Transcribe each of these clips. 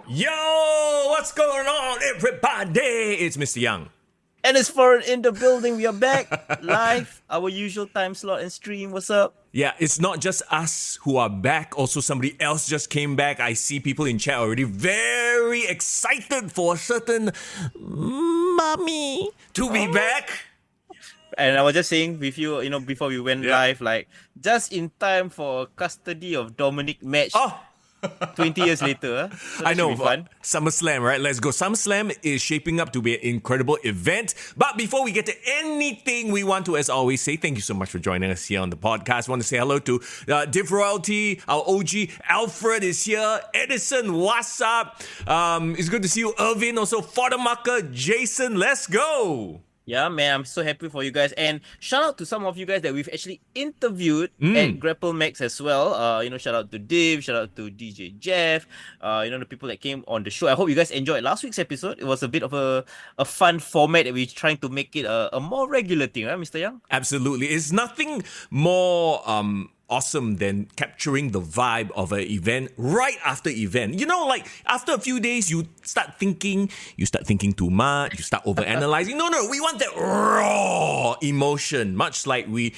Yo, what's going on, everybody? It's Mr. Young. And it's for in the building. We are back live, our usual time slot and stream. What's up? Yeah, it's not just us who are back. Also, somebody else just came back. I see people in chat already very excited for a certain mommy to be back. And I was just saying with you, before we went live, like just in time for custody of Dominic match. 20 years later. So I know, fun. SummerSlam, right? Let's go. SummerSlam is shaping up to be an incredible event. But before we get to anything, we want to, as always, say thank you so much for joining us here on the podcast. Want to say hello to Div Royalty, our OG. Alfred is here. Edison, what's up? It's good to see you. Irvin, also Foddermucker, Jason, let's go. Yeah, man, I'm so happy for you guys. And shout out to some of you guys that we've actually interviewed at Grapple Max as well. Shout out to Div, shout out to DJ Jeff, the people that came on the show. I hope you guys enjoyed last week's episode. It was a bit of a fun format that we're trying to make it a more regular thing, right, Mr. Young? Absolutely. It's nothing more awesome than capturing the vibe of an event right after event. Like after a few days, you start thinking too much, you start overanalyzing. No, we want that raw emotion, much like we,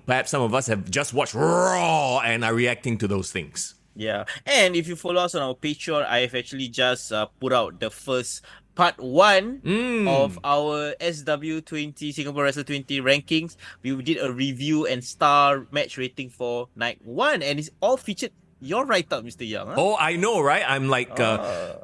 perhaps some of us have just watched Raw and are reacting to those things. Yeah. And if you follow us on our Patreon, I've actually just put out the first part 1 of our SW20 Singapore Wrestler 20 rankings. We did a review and star match rating for night 1, and it's all featured your write-up, Mr. Young. Huh? Oh, I know, right? I'm like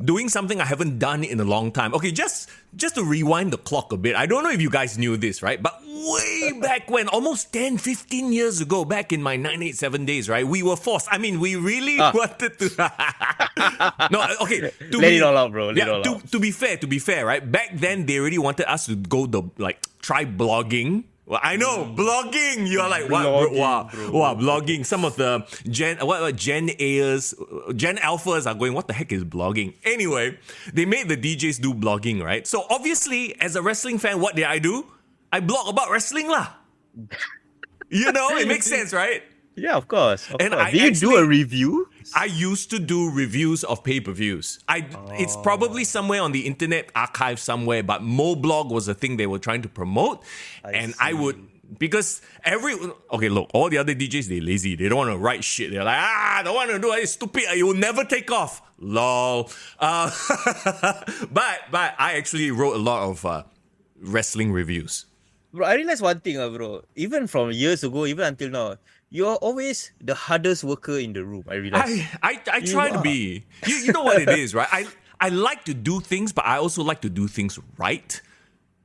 doing something I haven't done in a long time. Okay, just to rewind the clock a bit. I don't know if you guys knew this, right? But way back when, almost 10, 15 years ago, back in my 987 days, right? We were forced. I mean, we really wanted to... No, okay. Let it all out, bro. To be fair, right? Back then, they really wanted us to go try blogging. Well, I know, blogging. You are like, what? Wow, blogging. Some of the Gen A's, Gen Alphas are going, what the heck is blogging? Anyway, they made the DJs do blogging, right? So obviously, as a wrestling fan, what did I do? I blog about wrestling lah. It makes sense, right? Yeah, of course. And did you do a review? I used to do reviews of pay-per-views. It's probably somewhere on the internet archive somewhere, but Moblog was the thing they were trying to promote. I would, because all the other DJs, they're lazy. They don't want to write shit. They're like, I don't want to do it. It's stupid. It will never take off. Lol. But I actually wrote a lot of wrestling reviews. Bro, I realized one thing, bro. Even from years ago, even until now, you're always the hardest worker in the room, I realize. I try to be. You know what it is, right? I like to do things, but I also like to do things right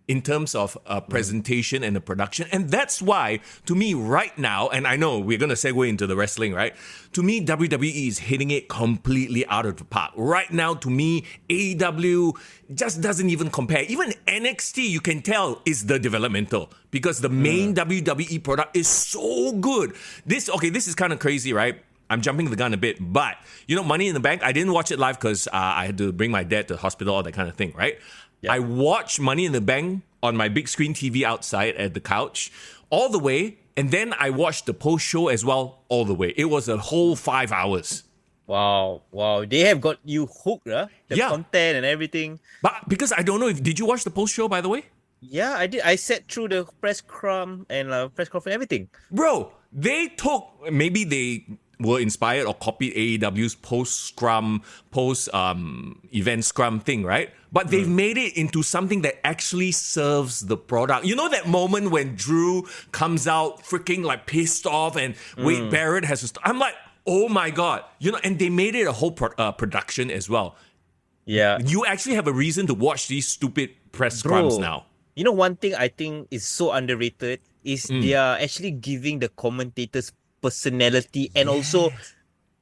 in terms of presentation and the production. And that's why, to me, right now, and I know we're going to segue into the wrestling, right? To me, WWE is hitting it completely out of the park. Right now, to me, AEW just doesn't even compare. Even NXT, you can tell, is the developmental because the main WWE product is so good. This is kind of crazy, right? I'm jumping the gun a bit, but, Money in the Bank, I didn't watch it live because I had to bring my dad to the hospital, all that kind of thing, right? Yep. I watched Money in the Bank on my big screen TV outside at the couch all the way, and then I watched the post-show as well all the way. It was a whole 5 hours. Wow. They have got you hooked, huh? The content and everything. But because I don't know did you watch the post-show, by the way? Yeah, I did. I sat through the press crumb and everything. Bro, maybe they were inspired or copied AEW's post-event scrum thing, right? But they've made it into something that actually serves the product. You know that moment when Drew comes out freaking like pissed off and Wade Barrett has to... I'm like, oh my God. And they made it a whole production as well. Yeah. You actually have a reason to watch these stupid press scrums now. One thing I think is so underrated is they are actually giving the commentators personality and also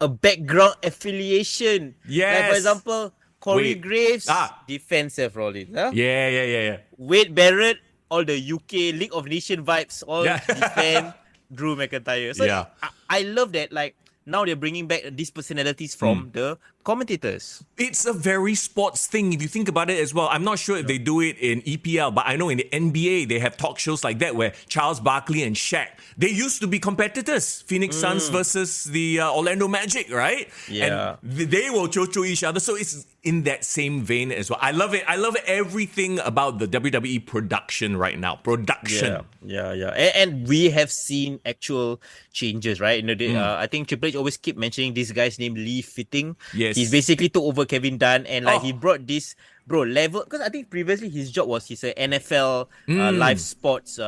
a background affiliation. Yes. Like, for example, Corey Graves, defend Seth Rollins. Huh? Yeah. Wade Barrett, all the UK League of Nations vibes, all defend Drew McIntyre. So I love that, like, now they're bringing back these personalities from the commentators. It's a very sports thing if you think about it as well. I'm not sure if they do it in EPL, but I know in the NBA they have talk shows like that where Charles Barkley and Shaq, they used to be competitors. Phoenix Suns versus the Orlando Magic, right? Yeah. And they will cho each other. So it's in that same vein as well. I love it. I love everything about the WWE production right now. Production. Yeah. And we have seen actual changes, right? I think Triple H always keep mentioning this guy's name, Lee Fitting. Yes. He's basically took over Kevin Dunn, and Oh. he brought this level, because I think previously his job was he's an NFL live sports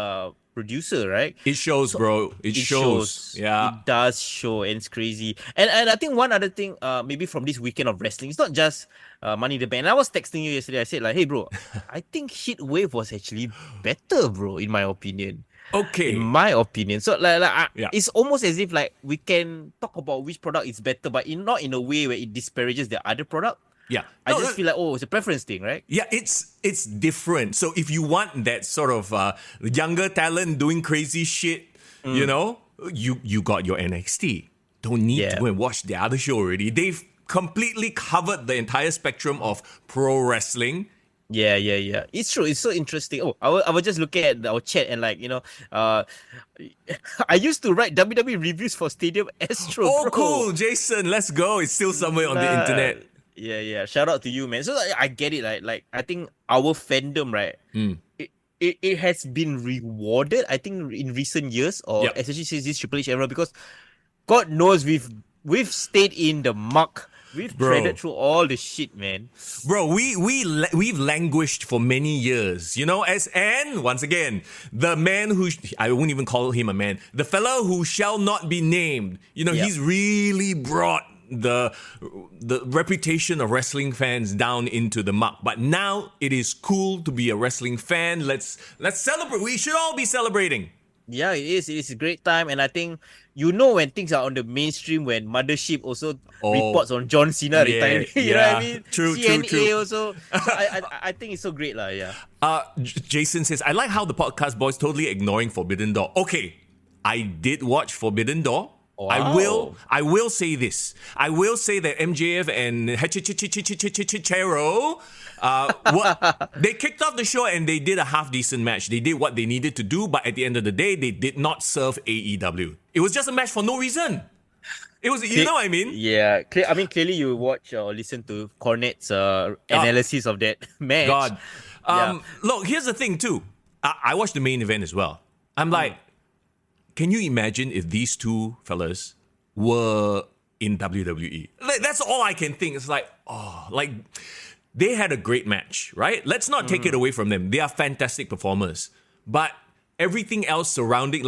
producer, right? It shows, bro. It shows. Yeah. It does show, and it's crazy. And I think one other thing, maybe from this weekend of wrestling, it's not just Money in the Bank. And I was texting you yesterday. I said like, hey, bro, I think Heatwave was actually better, bro, in my opinion. Okay. In my opinion. So it's almost as if like we can talk about which product is better, but not in a way where it disparages the other product. Yeah. I just feel like, it's a preference thing, right? Yeah, it's different. So if you want that sort of younger talent doing crazy shit, you know, you got your NXT. Don't need to go and watch the other show already. They've completely covered the entire spectrum of pro wrestling. Yeah. It's true. It's so interesting. Oh, I was just looking at our chat and like, I used to write WWE reviews for Stadium Astro. Oh, bro. cool, Jason. Let's go. It's still somewhere on the internet. Yeah. Shout out to you, man. So I get it. Like I think our fandom, right? It has been rewarded, I think, in recent years, or especially since this Triple H era, because God knows we've stayed in the muck. We've treaded through all the shit, man. Bro, we've languished for many years, you know, and once again, the man who, I won't even call him a man, the fellow who shall not be named, you know, he's really brought the reputation of wrestling fans down into the muck. But now it is cool to be a wrestling fan. Let's celebrate. We should all be celebrating. Yeah, it is. It is a great time, and I think when things are on the mainstream, when Mothership also reports on John Cena retiring. You know what I mean? True. Also. So I think it's so great, lah. Yeah. Jason says, I like how the podcast boys totally ignoring Forbidden Door. Okay, I did watch Forbidden Door. Wow. I will say this. I will say that MJF and Chero, they kicked off the show and they did a half decent match. They did what they needed to do, but at the end of the day, they did not serve AEW. It was just a match for no reason. It was, you know what I mean? Yeah. Clearly you watch or listen to Cornette's analysis of that match. God. Look, here's the thing too. I watched the main event as well. I'm like, can you imagine if these two fellas were in WWE? Like, that's all I can think. It's like, they had a great match, right? Let's not take it away from them. They are fantastic performers. But everything else surrounding,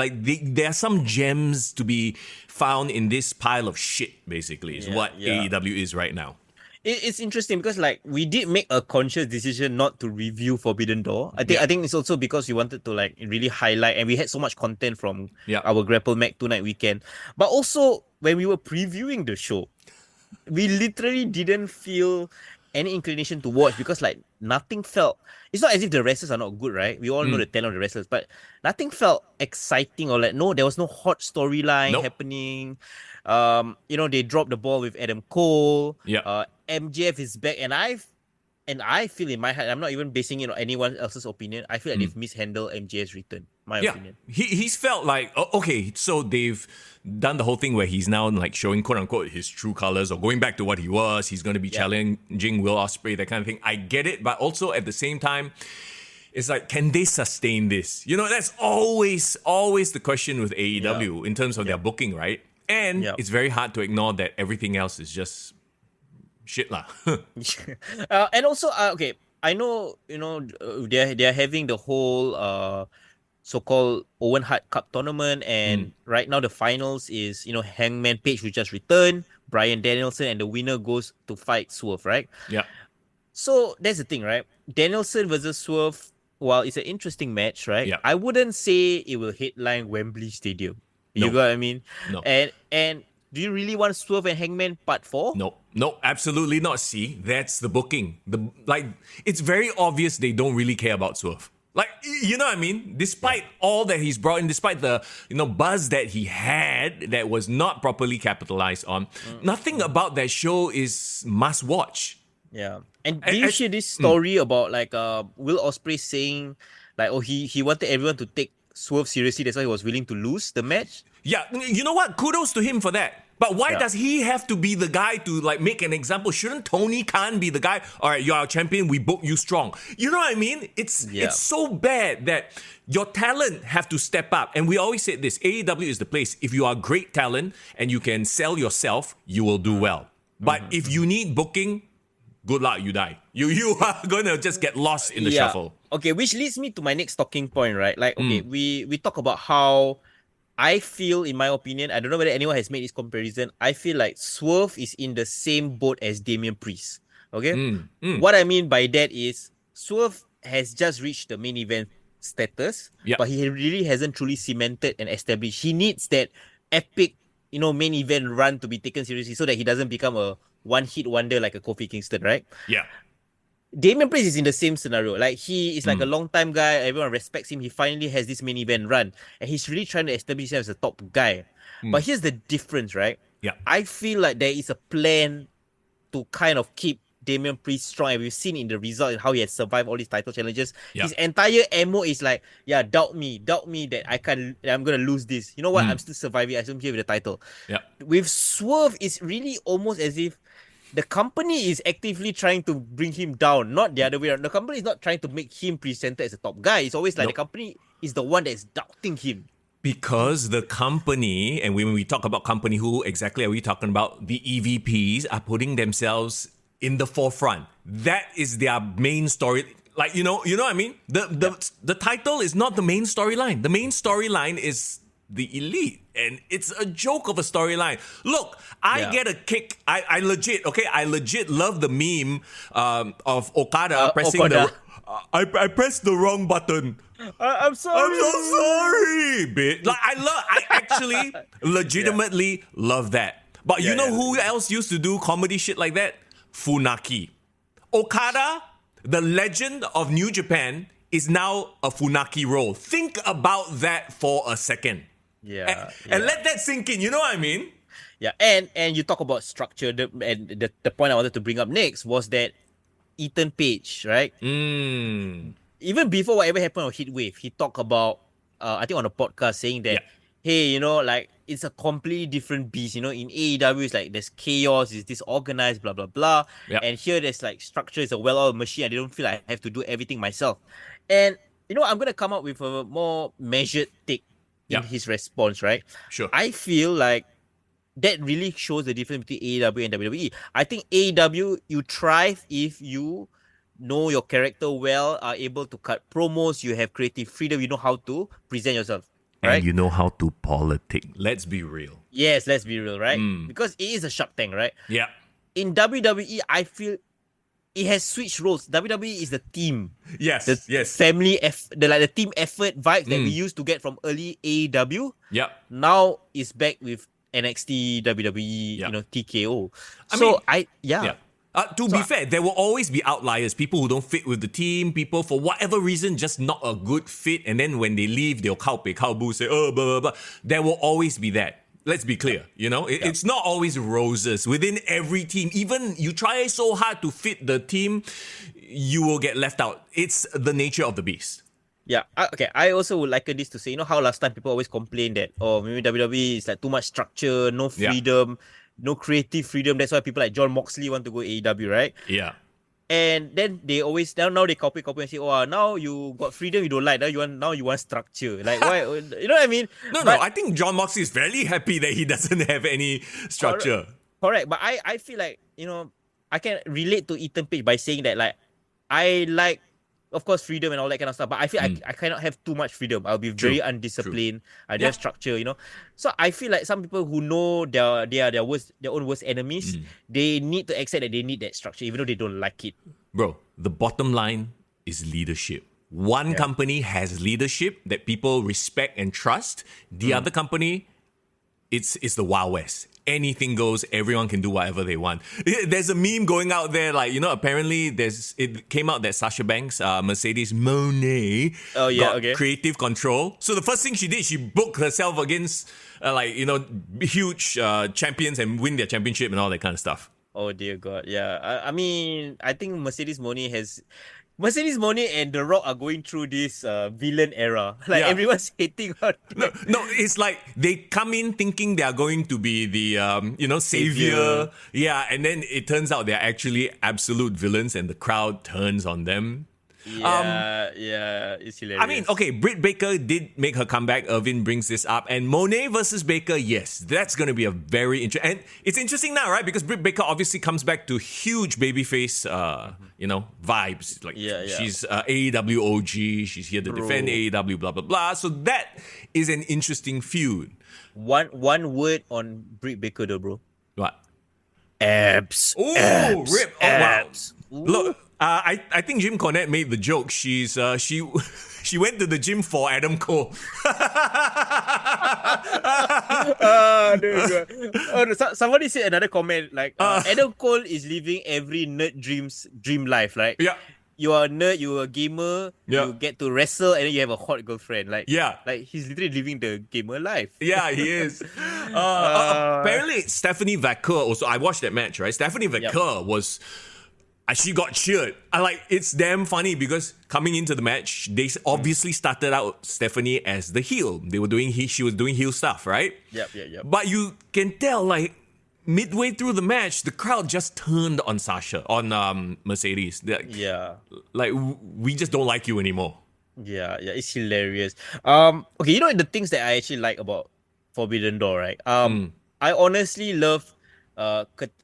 there are some gems to be found in this pile of shit, basically, is what AEW is right now. It's interesting because we did make a conscious decision not to review Forbidden Door. I think it's also because we wanted to really highlight, and we had so much content from our Grapple Mac 2-night weekend. But also when we were previewing the show, we literally didn't feel any inclination to watch because nothing felt. It's not as if the wrestlers are not good, right? We all know the talent of the wrestlers, but nothing felt exciting or there was no hot storyline happening. They dropped the ball with Adam Cole. MJF is back, and I feel in my heart, I'm not even basing it on anyone else's opinion. I feel like they've mishandled MJF's return. My opinion. He's felt like, okay, so they've done the whole thing where he's now showing quote unquote his true colors or going back to what he was. He's going to be challenging Will Ospreay, that kind of thing. I get it, but also at the same time, it's like, can they sustain this? You know, that's always the question with AEW in terms of their booking, right? And it's very hard to ignore that everything else is just shit lah. And also, okay, I know, they're having the whole so-called Owen Hart Cup tournament, and right now the finals is, Hangman Page, who just returned, Bryan Danielson, and the winner goes to fight Swerve, right? Yeah. So that's the thing, right? Danielson versus Swerve, while it's an interesting match, right? Yeah. I wouldn't say it will headline Wembley Stadium. You know what I mean? No. And do you really want Swerve and Hangman part 4? No, absolutely not. See, that's the booking. It's very obvious they don't really care about Swerve. You know what I mean? Despite all that he's brought in, despite the buzz that he had that was not properly capitalized on, nothing about that show is must watch. Yeah. And did you hear this story about Will Ospreay saying he wanted everyone to take Swerve seriously, that's why he was willing to lose the match? Yeah, you know what? Kudos to him for that. But why does he have to be the guy to like make an example? Shouldn't Tony Khan be the guy? All right, you're our champion. We book you strong. You know what I mean? It's so bad that your talent have to step up. And we always say this: AEW is the place. If you are great talent and you can sell yourself, you will do well. But if you need booking, good luck, you die. You are gonna just get lost in the shuffle. Okay, which leads me to my next talking point, right? Like, okay, we talk about how I feel, in my opinion, I don't know whether anyone has made this comparison. I feel like Swerve is in the same boat as Damian Priest. Okay? What I mean by that is Swerve has just reached the main event status, but he really hasn't truly cemented and established. He needs that epic, main event run to be taken seriously so that he doesn't become a one-hit wonder like a Kofi Kingston, right? Yeah. Damian Priest is in the same scenario. Like, he is like a long-time guy. Everyone respects him. He finally has this main event run. And he's really trying to establish himself as a top guy. But here's the difference, right? Yeah. I feel like there is a plan to kind of keep Damian Priest strong. And we've seen in the result and how he has survived all these title challenges. Yeah. His entire MO is like, doubt me that I'm going to lose this. You know what? I'm still surviving. I'm still here with the title. Yeah. With Swerve, it's really almost as if the company is actively trying to bring him down, not the other way around. The company is not trying to make him presented as a top guy. It's always like the company is the one that is doubting him. Because the company, and when we talk about company, who exactly are we talking about? The EVPs are putting themselves in the forefront. That is their main story. Like, you know what I mean? The title is not the main storyline. The main storyline is the Elite, and it's a joke of a storyline. Look, I get a kick. I legit love the meme of Okada pressing I pressed the wrong button. I'm sorry. I'm so sorry, bitch. Like, I actually legitimately love that. But you know who else used to do comedy shit like that? Funaki. Okada, the legend of New Japan, is now a Funaki role. Think about that for a second. And let that sink in. You know what I mean? Yeah, and you talk about structure. The point I wanted to bring up next was that Ethan Page, right? Even before whatever happened on Heatwave, he talked about, I think on a podcast, saying that, hey, like, it's a completely different beast. In AEW, it's like there's chaos, it's disorganized, blah, blah, blah. And here there's like structure, it's a well-oiled machine. I don't feel like I have to do everything myself. And, I'm going to come up with a more measured take in his response, right? Sure. I feel like that really shows the difference between AEW and WWE. I think AEW, you thrive if you know your character well, are able to cut promos, you have creative freedom, you know how to present yourself. Right? And you know how to politic. Let's be real. Yes, let's be real, right? Because it is a Shark Tank, right? Yeah. In WWE, I feel it has switched roles. WWE is the team. Yes. The family, the team effort vibes that we used to get from early AEW. Yeah. Now is back with NXT, WWE, TKO. To be fair, there will always be outliers, people who don't fit with the team, people for whatever reason just not a good fit, and then when they leave, they'll kao boo, say, oh, blah, blah, blah. There will always be that. Let's be clear, it's not always roses within every team. Even you try so hard to fit the team, you will get left out. It's the nature of the beast. Yeah, okay. I also would liken this to say, how last time people always complain that, maybe WWE is like too much structure, no freedom, no creative freedom. That's why people like John Moxley want to go AEW, right? Yeah. And then they always now they copy and say, now you got freedom, you don't like that. You want structure. Like, why? You know what I mean? No. I think John Moxley is very happy that he doesn't have any structure. Correct. But I feel like I can relate to Ethan Page by saying that, like, I like, of course, freedom and all that kind of stuff. But I feel I cannot have too much freedom. I'll be very undisciplined. I don't have structure, So I feel like some people who know their own worst enemies, they need to accept that they need that structure, even though they don't like it. Bro, the bottom line is leadership. One company has leadership that people respect and trust. The other company, it's the Wild West. Anything goes, everyone can do whatever they want. There's a meme going out there, like, apparently it came out that Sasha Banks, Mercedes Moné, got creative control. So the first thing she did, she booked herself against, huge champions and win their championship and all that kind of stuff. Oh, dear God. Yeah. I mean, I think Mercedes Moné has Mercedes Moné and The Rock are going through this villain era. Like Yeah. everyone's hating on them. No, it's like they come in thinking they are going to be the savior. Yeah, and then it turns out they're actually absolute villains, and the crowd turns on them. Yeah, it's hilarious. I mean, okay, Britt Baker did make her comeback. Irvin brings this up. And Monet versus Baker, yes, that's going to be a very interesting... And it's interesting now, right? Because Britt Baker obviously comes back to huge babyface, vibes. Like, she's AEW OG. She's here to defend AEW, blah, blah, blah. So that is an interesting feud. One word on Britt Baker though, bro. What? Abs. Oh, abs, rip. Oh, abs. Wow. Look, I think Jim Cornette made the joke. She went to the gym for Adam Cole. Somebody said another comment like Adam Cole is living every nerd dream life. Like you are a nerd, you are a gamer, you get to wrestle, and then you have a hot girlfriend. Like he's literally living the gamer life. Yeah, he is. Apparently, Stephanie Vaquer also. I watched that match, right? Stephanie Vaquer was. She got cheered. It's damn funny because coming into the match, they obviously started out Stephanie as the heel. She was doing heel stuff, right? Yep. But you can tell, like, midway through the match, the crowd just turned on Sasha, on Mercedes. Like, we just don't like you anymore. Yeah, it's hilarious. Okay, the things that I actually like about Forbidden Door, right? I honestly love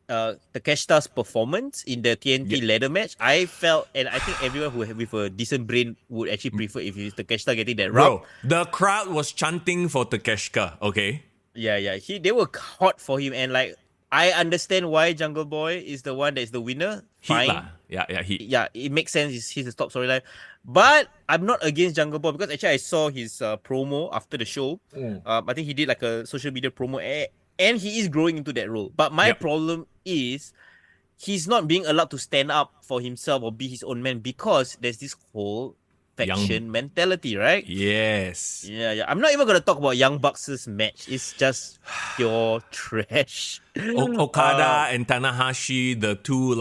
Takeshita's performance in the TNT ladder match. I felt, and I think everyone with a decent brain would actually prefer if it's Takeshita getting that rub. Bro, the crowd was chanting for Takeshita, okay? Yeah. They were hot for him, and like I understand why Jungle Boy is the one that is the winner. Fine. Yeah, it makes sense. He's the top storyline. But I'm not against Jungle Boy because actually I saw his promo after the show. I think he did like a social media promo. And he is growing into that role. But my problem is he's not being allowed to stand up for himself or be his own man because there's this whole faction mentality, right? Yes. Yeah. I'm not even going to talk about Young Bucks' match. It's just pure trash. Okada and Tanahashi, the two,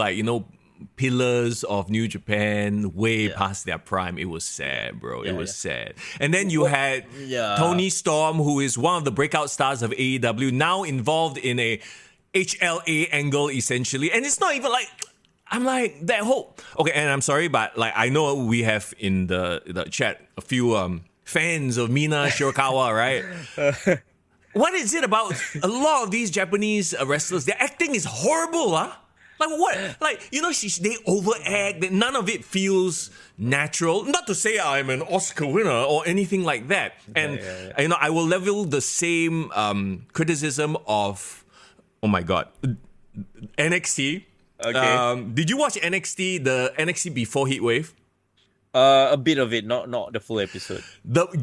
pillars of New Japan, way past their prime. It was sad, bro. It was sad. And then you had Tony Storm, who is one of the breakout stars of AEW, now involved in a HLA angle, essentially. And it's not even like... I'm like, that whole... Okay, and I'm sorry, but I know we have in the chat a few fans of Mina Shirakawa, right? What is it about a lot of these Japanese wrestlers? Their acting is horrible, huh? Like what? They overact. None of it feels natural. Not to say I'm an Oscar winner or anything like that. And I will level the same criticism of, oh my god, NXT. Okay. Did you watch NXT? The NXT before Heatwave? A bit of it, not the full episode.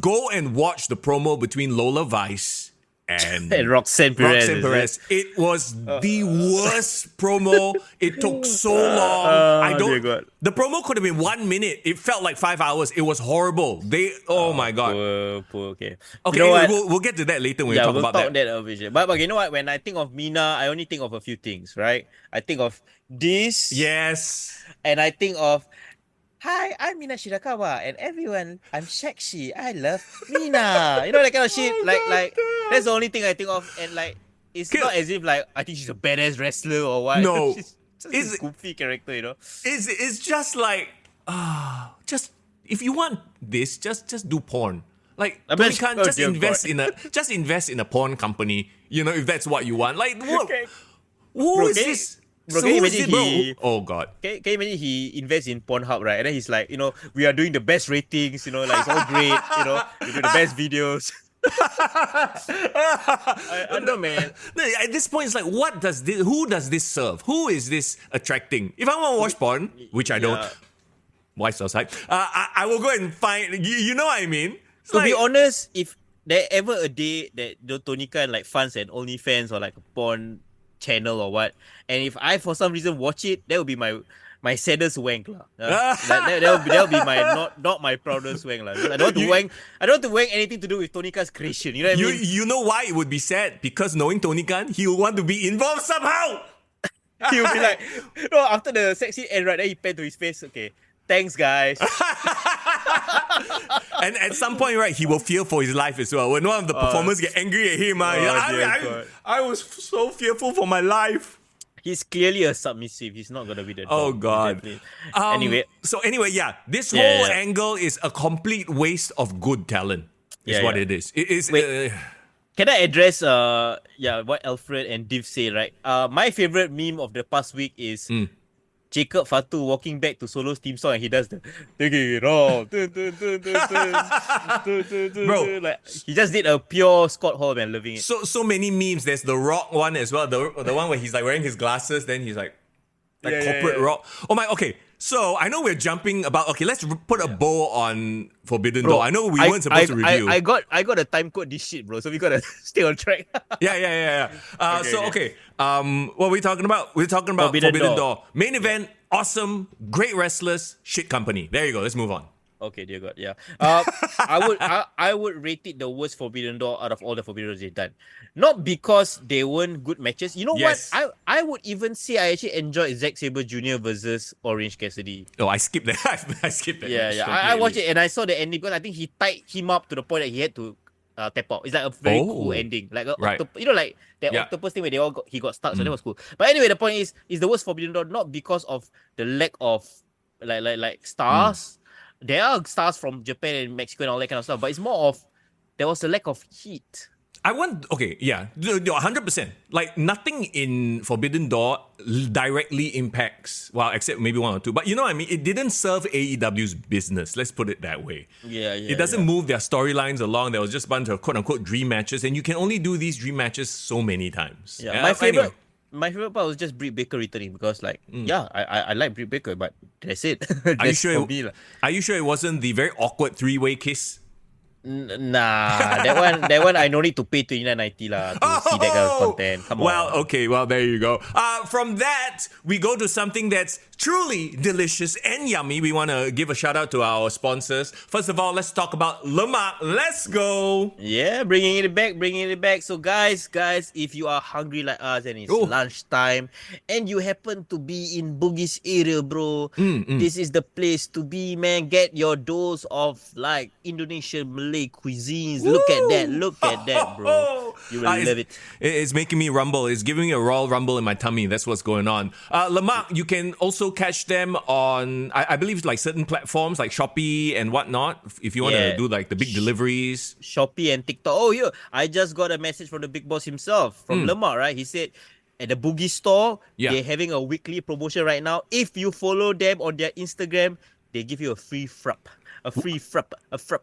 Go and watch the promo between Lola Vice and Roxanne Perez. It was the worst promo. It took so long. The promo could have been 1 minute. It felt like 5 hours. It was horrible. My god. Okay. Okay, we'll get to that later when we talk about that. But you know what? When I think of Mina, I only think of a few things, right? I think of this. Yes. And I think of, hi, I'm Mina Shirakawa, and everyone, I'm sexy. I love Mina. That kind of shit. Like that's the only thing I think of, and it's not as if I think she's a badass wrestler or what. No, she's just a goofy character, It's just like, just if you want this, just do porn. Tony Khan, just invest in a porn company. If that's what you want. What? Okay. Who is this? Bro, can you imagine oh god. Can you imagine he invests in Pornhub, right? And then he's like, we are doing the best ratings, it's all great, we do the best videos. I don't know, man. At this point, it's like, who does this serve? Who is this attracting? If I want to watch porn, which I don't, wife's outside, I will go and find, you know what I mean? To be honest, if there ever a day that Tony Khan funds an OnlyFans or a porn channel or what, and if I for some reason watch it, that would be my saddest wank lah. That will be my not my proudest wank lah. I don't want to wank anything to do with Tony Khan's creation. You know what I mean? You know why it would be sad? Because knowing Tony Khan, he will want to be involved somehow. He'll be like, after the sex scene end, right, then he pan to his face. Okay, Thanks, guys. And at some point, right, he will fear for his life as well. When one of the performers get angry at him, I was so fearful for my life. He's clearly a submissive. He's not gonna be the dog. Oh God. Anyway. This whole angle is a complete waste of good talent. Is what it is. It is. Can I address what Alfred and Div say, right? My favorite meme of the past week is Jacob Fatu walking back to Solo's theme song and he does the taking it off. Bro, like he just did a pure Scott Hall, man, loving it. So many memes. There's the Rock one as well. The one where he's like wearing his glasses, then he's like corporate Rock. Oh my, okay. So I know we're jumping about. Okay, let's put a bow on Forbidden Door. I know we weren't supposed to review. I got a time code this shit, bro. So we gotta stay on track. Yeah. What are we talking about? We're talking about Forbidden Door. Main event, awesome, great wrestlers, shit company. There you go. Let's move on. Okay, dear God, yeah. I would rate it the worst Forbidden Door out of all the Forbidden Doors they've done. Not because they weren't good matches. You know what? I would even say I actually enjoyed Zack Sabre Jr. versus Orange Cassidy. Oh, I skipped that. I skipped that. Yeah. I watched it and I saw the ending because I think he tied him up to the point that he had to tap out. It's like a very cool ending. Like like that octopus thing where he got stuck. So that was cool. But anyway, the point is the worst Forbidden Door not because of the lack of like stars. There are stars from Japan and Mexico and all that kind of stuff, but it's more of there was a lack of heat. 100%. Like nothing in Forbidden Door directly impacts, except maybe one or two. But you know what I mean? It didn't serve AEW's business. Let's put it that way. It doesn't move their storylines along. There was just a bunch of quote unquote dream matches, and you can only do these dream matches so many times. My favorite part was just Britt Baker returning because, I like Britt Baker, but that's it. Are you sure? Are you sure it wasn't the very awkward three-way kiss? Nah, that one I no need to pay $29.90 lah to see that kind of content. Come on. There you go. From that, we go to something that's truly delicious and yummy. We want to give a shout out to our sponsors. First of all, let's talk about Lemak. Let's go. Yeah, bringing it back. So guys, if you are hungry like us and it's lunchtime and you happen to be in Bugis area, bro, this is the place to be, man. Get your dose of like Indonesian, Malay cuisines. Look at that, bro. You will love it. It's making me rumble. It's giving me a royal rumble in my tummy. That's what's going on. Lemak, you can also catch them on, I believe, like certain platforms like Shopee and whatnot. If you want to do like the big deliveries. Shopee and TikTok. Oh, yeah. I just got a message from the big boss himself, from Lemak, right? He said, at the Boogie store, they're having a weekly promotion right now. If you follow them on their Instagram, they give you a free frap. A frapp. A frapp.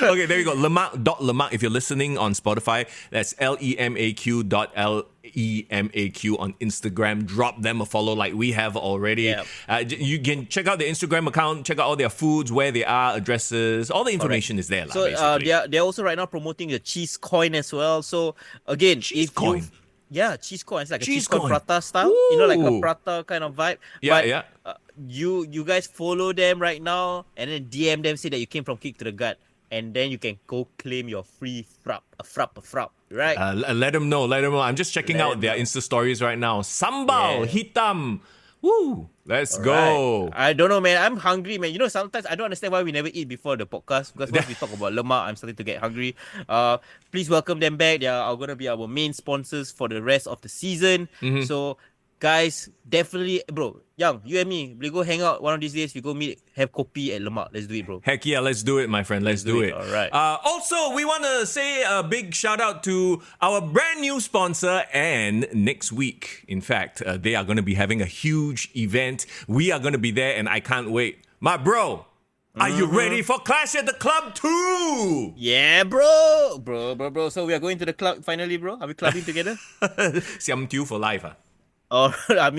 Okay, there you go. Lemak. If you're listening on Spotify, that's lemaq.lemaq on Instagram. Drop them a follow like we have already. Yep. You can check out their Instagram account, check out all their foods, where they are, addresses. All the information is there. So they're also right now promoting the cheese coin as well. So again, cheese coin. Yeah, cheese coin. It's like a cheese coin prata style. Ooh. You know, like a prata kind of vibe. You guys follow them right now and then DM them, say that you came from Kick to the Gut, and then you can go claim your free frapp, right? Let them know. I'm just checking out their Insta stories right now. Sambal, hitam. Woo! Let's go. I don't know, man. I'm hungry, man. You know, sometimes I don't understand why we never eat before the podcast, because once we talk about Lemak, I'm starting to get hungry. Please welcome them back. They are going to be our main sponsors for the rest of the season. So, guys, definitely, bro, Young, you and me, we go hang out one of these days. We go meet, have kopi at Lemak. Let's do it, bro. Heck yeah, let's do it, my friend. Let's do it. All right. Also, we want to say a big shout out to our brand new sponsor. And next week, in fact, they are going to be having a huge event. We are going to be there, and I can't wait. My bro, are you ready for Clash at the Club 2? Yeah, bro. So we are going to the club finally, bro. Are we clubbing together? Siam Tiu for life, Oh, I'm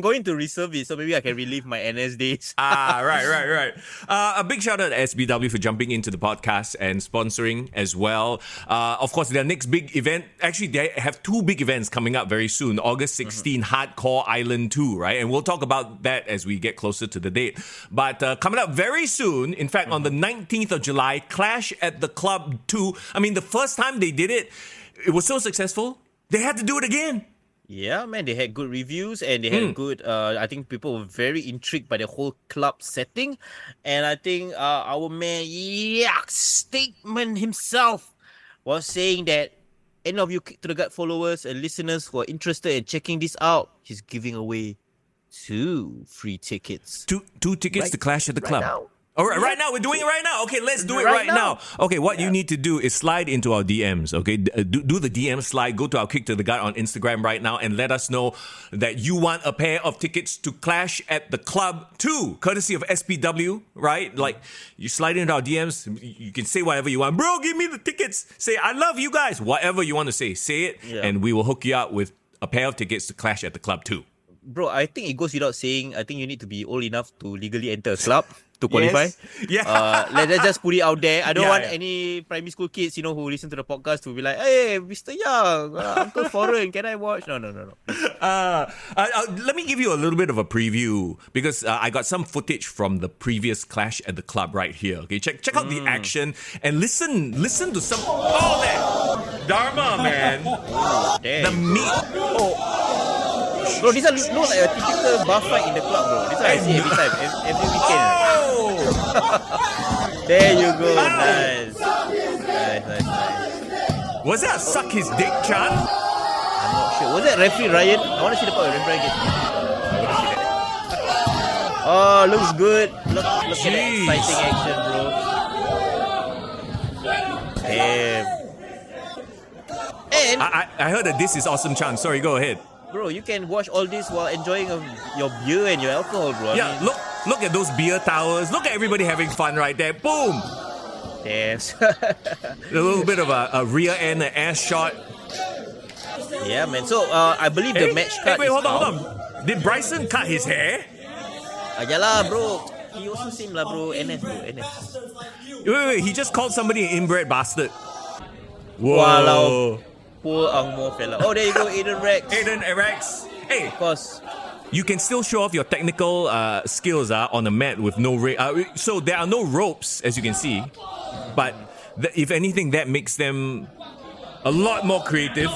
going to reserve it, so maybe I can relive my NS days. Right. A big shout out to SBW for jumping into the podcast and sponsoring as well. Of course, their next big event, actually, they have two big events coming up very soon. August 16, Hardcore Island 2, right? And we'll talk about that as we get closer to the date. But coming up very soon, in fact, on the 19th of July, Clash at the Club 2. I mean, the first time they did it, it was so successful, they had to do it again. Yeah, man, they had good reviews and they had good. I think people were very intrigued by the whole club setting, and I think our man Statement himself was saying that any of you Kick to the Gut followers and listeners who are interested in checking this out, he's giving away 2 free tickets. Two tickets to Clash at the Club. Now. All right, right now. We're doing it right now. Okay, let's do it right now. Okay, what you need to do is slide into our DMs. Okay, do the DM slide. Go to our Kick to the Gut on Instagram right now and let us know that you want a pair of tickets to Clash at the Club too, courtesy of SPW. Right, like you slide into our DMs. You can say whatever you want, bro. Give me the tickets. Say I love you guys. Whatever you want to say it, and we will hook you up with a pair of tickets to Clash at the Club too. Bro, I think it goes without saying. I think you need to be old enough to legally enter a club to qualify. Yes. Yeah. Let's just put it out there. I don't want any primary school kids, who listen to the podcast to be like, hey, Mr. Young, Uncle Foreign, can I watch? No. Let me give you a little bit of a preview because I got some footage from the previous Clash at the Club right here. Okay, check out the action and listen to some. Oh, that Dharma, man. Damn. The meat. Bro, this one looks like a typical bar fight in the club, bro. This one I see every time, every weekend. There you go. Nice. Was that a suck his dick, Chan? I'm not sure. Was that referee Ryan? I want to see the part where referee Ryan gets. I want to see that. Oh, looks good. Look at that exciting action, bro. Damn. And I heard that this is awesome, Chan. Sorry, go ahead. Bro, you can watch all this while enjoying your beer and your alcohol, bro. Yeah, look at those beer towers. Look at everybody having fun right there. Boom. Damn. A little bit of a rear end, an ass shot. Yeah, man. So, I believe the match cut wait, hold on. Did Bryson cut his hair? Yeah lah, bro. He also seemed like, bro, NS, bro, NS. Wait. He just called somebody an inbred bastard. Whoa. Walao. Poor Angmo fella. Oh, there you go, Aiden Rex. Hey, of course. You can still show off your technical skills on the mat with no so there are no ropes, as you can see. But if anything, that makes them a lot more creative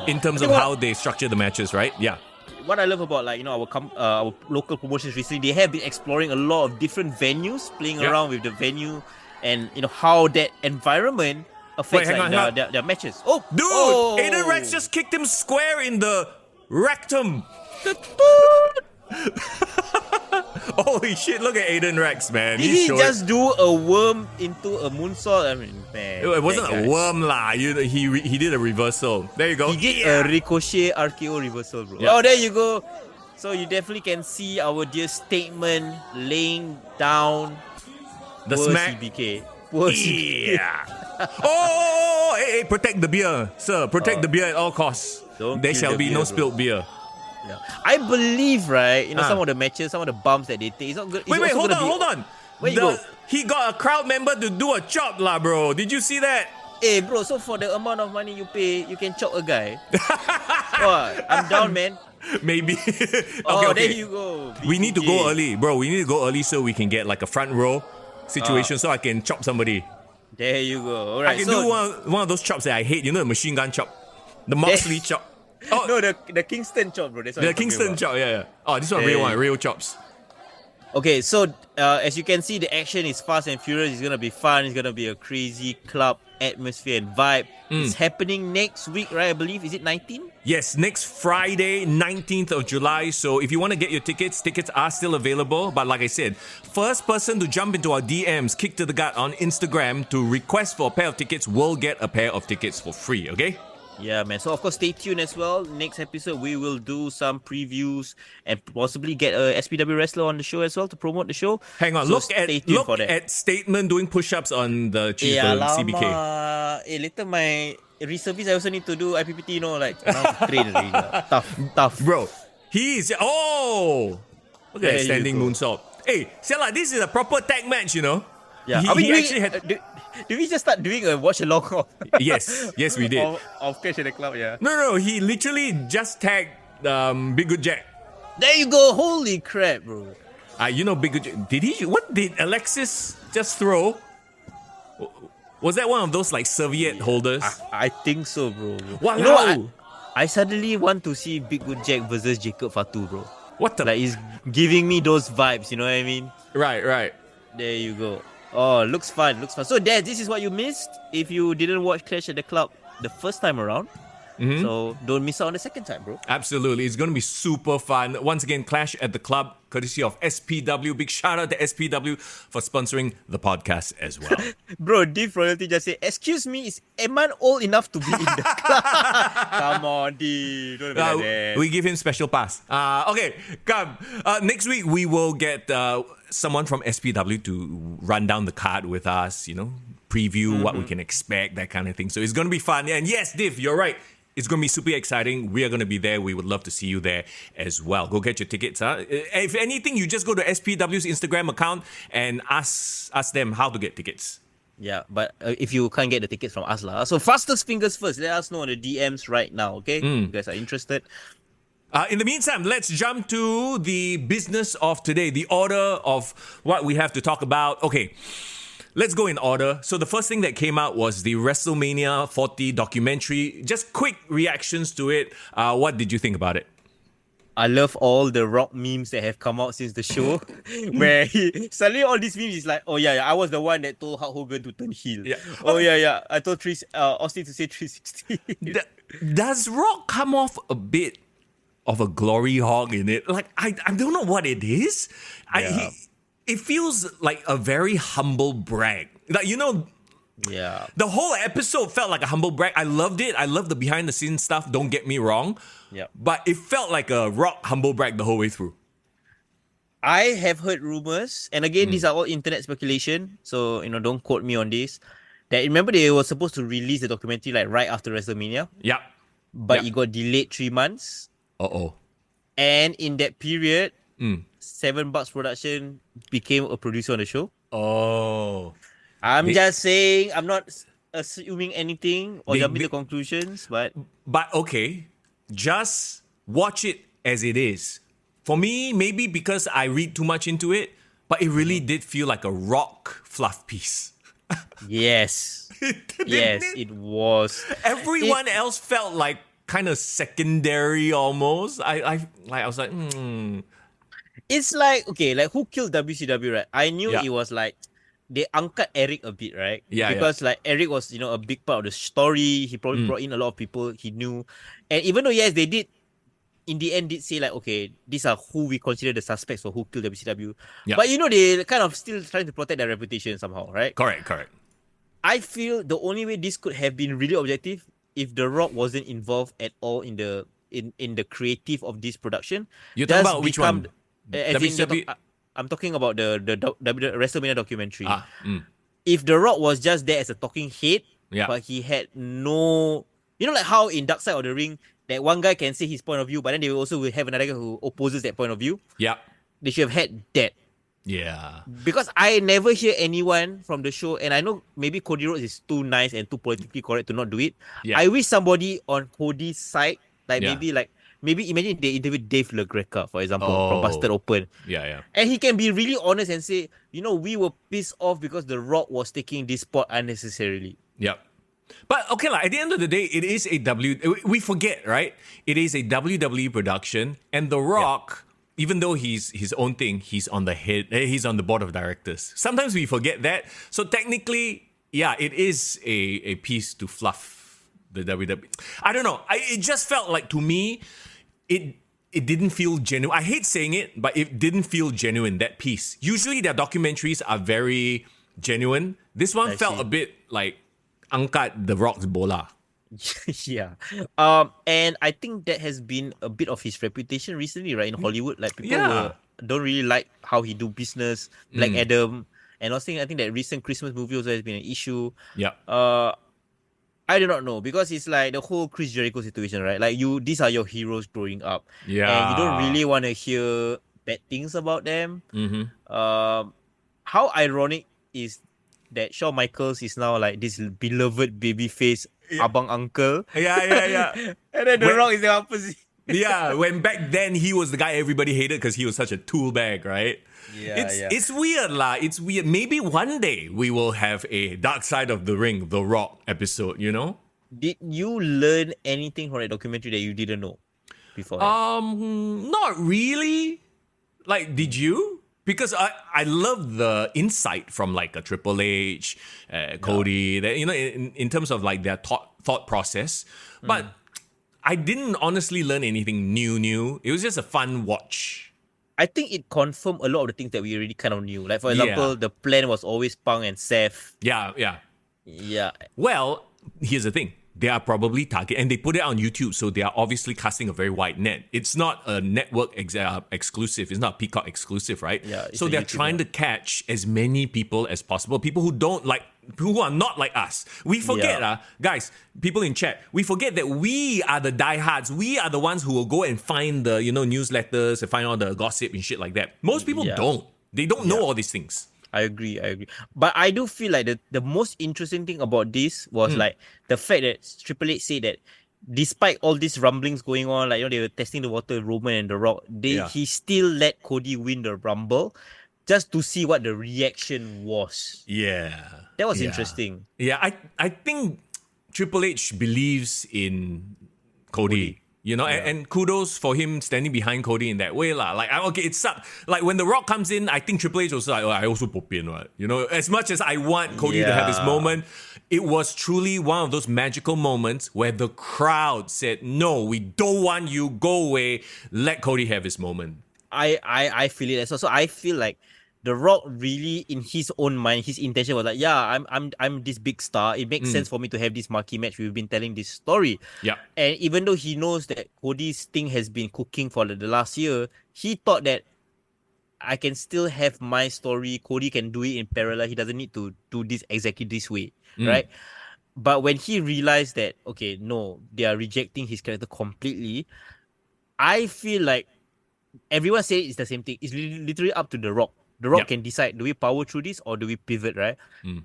in terms of how they structure the matches, right? Yeah. What I love about our local promotions recently, they have been exploring a lot of different venues, playing around with the venue, and how that environment affects their matches. Oh, dude! Aiden Rex just kicked him square in the rectum. Holy shit! Look at Aiden Rex, man. Did he just do a worm into a moonsault? I mean, man, it wasn't a worm, lah. He did a reversal. There you go. He did a ricochet RKO reversal, bro. Yeah. Oh, there you go. So you definitely can see our dear Statement laying down the smack. CBK. Yeah. Hey, protect the beer, sir. Protect the beer at all costs. There shall be no spilled beer. Yeah. I believe, right? Some of the matches, some of the bumps that they take, it's not good. Wait, hold on. Where you go? He got a crowd member to do a chop, lah, bro. Did you see that? Hey, bro. So for the amount of money you pay, you can chop a guy. I'm down, man. Maybe. Okay. There you go. We need to go early, bro. We need to go early so we can get like a front row situation so I can chop somebody. There you go. All right, I can do one of those chops that I hate. The machine gun chop, the Moxley chop. Oh no, the Kingston chop, bro. That's what the Kingston chop. Yeah. Oh, this one real chops. Okay, so as you can see, the action is fast and furious. It's gonna be fun. It's gonna be a crazy club atmosphere and vibe. It's happening next week, right? I believe. Is it 19? Yes, next Friday, 19th of July. So if you want to get your tickets are still available. But like I said, first person to jump into our DMs, Kick to the Gut on Instagram to request for a pair of tickets will get a pair of tickets for free, okay? Yeah, man. So, of course, stay tuned as well. Next episode, we will do some previews and possibly get a SPW wrestler on the show as well to promote the show. Hang on. Look at Statement doing push-ups on the CBK. Later my reservice, I also need to do IPPT, train already. Tough. Bro, he's... Oh! Look at that standing moonsault. Hey, Siala, this is a proper tag match, Yeah. He actually had... Did we just start doing a watch along? Yes, we did. Of Clash at the Club, yeah. No, he literally just tagged Big Good Jack. There you go. Holy crap, bro. Big Good Jack. What did Alexis just throw? Was that one of those like serviette holders? I think so, bro. Wow. I suddenly want to see Big Good Jack versus Jacob Fatu, bro. What the? Like, it's giving me those vibes, you know what I mean? Right. There you go. Oh, looks fun. So, Dad, this is what you missed if you didn't watch Clash at the Club the first time around. So don't miss out on the second time, bro. Absolutely. It's going to be super fun. Once again, Clash at the Club, courtesy of SPW. Big shout out to SPW for sponsoring the podcast as well. Bro, Div Royalty just said, excuse me, is Eman old enough to be in the club? Come on, Div. Don't be like that. We give him special pass. Okay, come. Next week, we will get someone from SPW to run down the card with us, preview what we can expect, that kind of thing. So it's going to be fun. And yes, Div, you're right. It's going to be super exciting. We are going to be there. We would love to see you there as well. Go get your tickets. If anything, you just go to SPW's Instagram account and ask them how to get tickets. Yeah, but if you can't get the tickets from us, so fastest fingers first. Let us know on the DMs right now, okay? You guys are interested. In the meantime, let's jump to the business of today, the order of what we have to talk about. Okay. Let's go in order. So the first thing that came out was the WrestleMania 40 documentary. Just quick reactions to it. What did you think about it? I love all the Rock memes that have come out since the show, where suddenly all these memes is like, oh yeah, I was the one that told Hulk Hogan to turn heel. Yeah. Oh yeah, I told Austin to say 360. Does Rock come off a bit of a glory hog in it? Like, I don't know what it is. It feels like a very humble brag. Like, yeah. The whole episode felt like a humble brag. I loved it. I love the behind the scenes stuff. Don't get me wrong. Yeah. But it felt like a Rock humble brag the whole way through. I have heard rumors, and again, these are all internet speculation. So, don't quote me on this. That remember they were supposed to release the documentary like right after WrestleMania. Yeah. But it got delayed 3 months. And in that period, 7 Bucks Production became a producer on the show. I'm just saying, I'm not assuming anything or jumping to conclusions, but okay, just watch it as it is. For me, maybe because I read too much into it, but it really did feel like a Rock fluff piece. Yes. It was. Everyone else felt like kind of secondary almost. I was like, It's like, okay, like who killed WCW, right? I knew it was like, they angkat Eric a bit, right? Because like Eric was, a big part of the story. He probably brought in a lot of people he knew. And even though, yes, they did, in the end, did say like, okay, these are who we consider the suspects for who killed WCW. Yeah. But they kind of still trying to protect their reputation somehow, right? Correct. I feel the only way this could have been really objective if The Rock wasn't involved at all in the creative of this production. You're talking about which one? I'm talking about the WrestleMania documentary. If The Rock was just there as a talking head, but he had no... like how in Dark Side of the Ring, that one guy can say his point of view, but then they also will have another guy who opposes that point of view. Yeah. They should have had that. Yeah. Because I never hear anyone from the show, and I know maybe Cody Rhodes is too nice and too politically correct to not do it. Yeah. I wish somebody on Cody's side, maybe imagine they interviewed Dave LaGreca, for example, from Busted Open. Yeah. And he can be really honest and say, we were pissed off because The Rock was taking this spot unnecessarily. Yep. But okay, at the end of the day, it is we forget, right? It is a WWE production, and The Rock, even though he's his own thing, he's on the board of directors. Sometimes we forget that. So technically, it is a piece to fluff the WWE. I don't know. It just felt like, to me, it didn't feel genuine. I hate saying it, but it didn't feel genuine, that piece. Usually their documentaries are very genuine. This one felt a bit like angkat The Rock's bola. Yeah. And I think that has been a bit of his reputation recently, right, in Hollywood. Like, people don't really like how he do business. Black Adam. And also, I think that recent Christmas movie also has been an issue. Yeah. I do not know, because it's like the whole Chris Jericho situation, right? Like, these are your heroes growing up. Yeah. And you don't really want to hear bad things about them. How ironic is that Shawn Michaels is now like this beloved babyface abang uncle. Yeah. And then The Rock is the opposite. Yeah, when back then he was the guy everybody hated because he was such a tool bag, right? It's weird lah. It's weird. Maybe one day we will have a Dark Side of the Ring, The Rock episode, Did you learn anything from that documentary that you didn't know before? Not really. Like, did you? Because I love the insight from like a Triple H, Cody, that in terms of like their thought process. But I didn't honestly learn anything new. It was just a fun watch. I think it confirmed a lot of the things that we already kind of knew. Like, for Yeah. example, the plan was always Punk and Seth. Yeah. Yeah. Well, here's the thing. They are probably target, and they put it on YouTube, so they are obviously casting a very wide net. It's not a network exclusive. It's not Peacock exclusive, right? Yeah, it's so a they're YouTube trying to catch as many people as possible. People who are not like us. We forget, guys, people in chat, we forget that we are the diehards. We are the ones who will go and find the, newsletters and find all the gossip and shit like that. Most people don't. They don't know all these things. I agree. But I do feel like the most interesting thing about this was like the fact that Triple H said that despite all these rumblings going on, like, they were testing the water with Roman and The Rock, he still let Cody win the Rumble just to see what the reaction was. Yeah. That was interesting. Yeah, I think Triple H believes in Cody. And kudos for him standing behind Cody in that way, lah. Like, okay, it sucked. Like, when The Rock comes in, I think Triple H was like, I also pop in, right? As much as I want Cody to have his moment, it was truly one of those magical moments where the crowd said, no, we don't want you, go away, let Cody have his moment. I feel it as well. So I feel like The Rock really, in his own mind, his intention was like, I'm this big star. It makes sense for me to have this marquee match. We've been telling this story. Yeah. And even though he knows that Cody's thing has been cooking for the last year, he thought that I can still have my story. Cody can do it in parallel. He doesn't need to do this exactly this way, right? But when he realized that, okay, no, they are rejecting his character completely, I feel like everyone says it's the same thing. It's literally up to The Rock. The Rock can decide, do we power through this or do we pivot, right?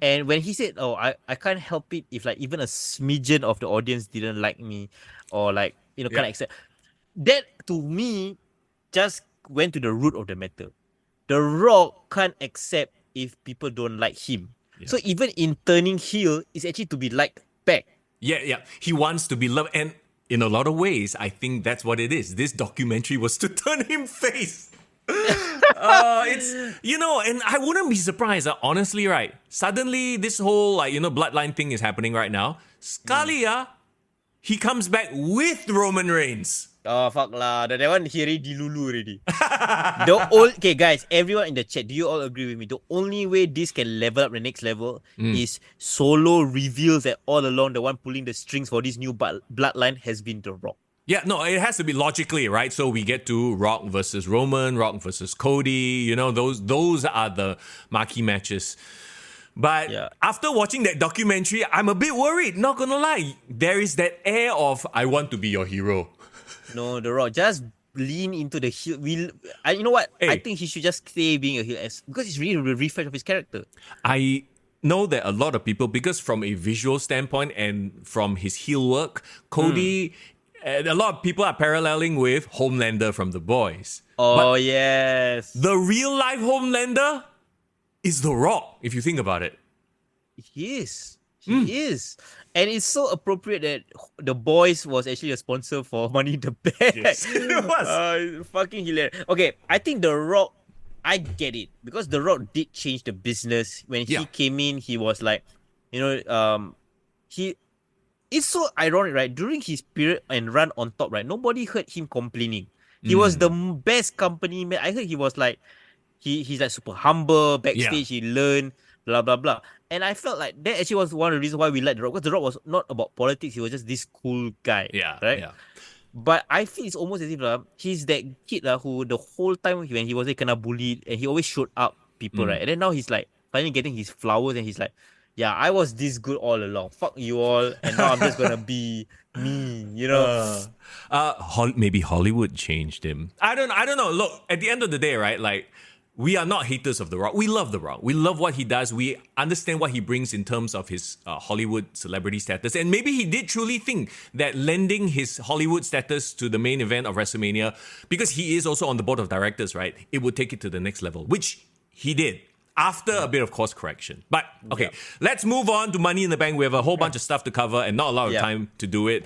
And when he said, I can't help it if like even a smidgen of the audience didn't like me or like, can't accept. That to me just went to the root of the matter. The Rock can't accept if people don't like him. Yeah. So even in turning heel, it's actually to be liked back. Yeah. He wants to be loved. And in a lot of ways, I think that's what it is. This documentary was to turn him face. It's and I wouldn't be surprised, honestly, right? Suddenly this whole bloodline thing is happening right now. Sekali he comes back with Roman Reigns. Oh fuck lah, that one he already dilulu already. Okay guys, everyone in the chat, do you all agree with me? The only way this can level up the next level is Solo reveals that all along the one pulling the strings for this new bloodline has been The Rock. Yeah, no, it has to be logically, right? So we get to Rock versus Roman, Rock versus Cody, those are the marquee matches. But after watching that documentary, I'm a bit worried, not gonna lie. There is that air of, I want to be your hero. No, The Rock, just lean into the heel. You know what? Hey. I think he should just stay being a heel because it's really a refresh of his character. I know that a lot of people, because from a visual standpoint and from his heel work, Cody... a lot of people are paralleling with Homelander from The Boys. Oh, yes. The real life Homelander is The Rock, if you think about it. He is. He is. And it's so appropriate that The Boys was actually a sponsor for Money in the Bank. Yes, it was. Fucking hilarious. Okay, I think The Rock, I get it. Because The Rock did change the business. When he came in, he was like, it's so ironic, right? During his period and run on top, right? Nobody heard him complaining. He was the best company man. I heard he was like, he's like super humble. Backstage, he learned, blah, blah, blah. And I felt like that actually was one of the reasons why we liked The Rock. Because The Rock was not about politics. He was just this cool guy. Yeah. Right? Yeah. But I feel it's almost as if he's that kid who the whole time when he was kind of bullied and he always showed up people, right? And then now he's like finally getting his flowers and he's like, yeah, I was this good all along. Fuck you all, and now I'm just gonna be me, Maybe Hollywood changed him. I don't know. Look, at the end of the day, right? Like, we are not haters of The Rock. We love The Rock. We love what he does. We understand what he brings in terms of his Hollywood celebrity status. And maybe he did truly think that lending his Hollywood status to the main event of WrestleMania, because he is also on the board of directors, right? It would take it to the next level, which he did. after a bit of course correction. But okay, let's move on to Money in the Bank. We have a whole bunch of stuff to cover and not a lot of time to do it.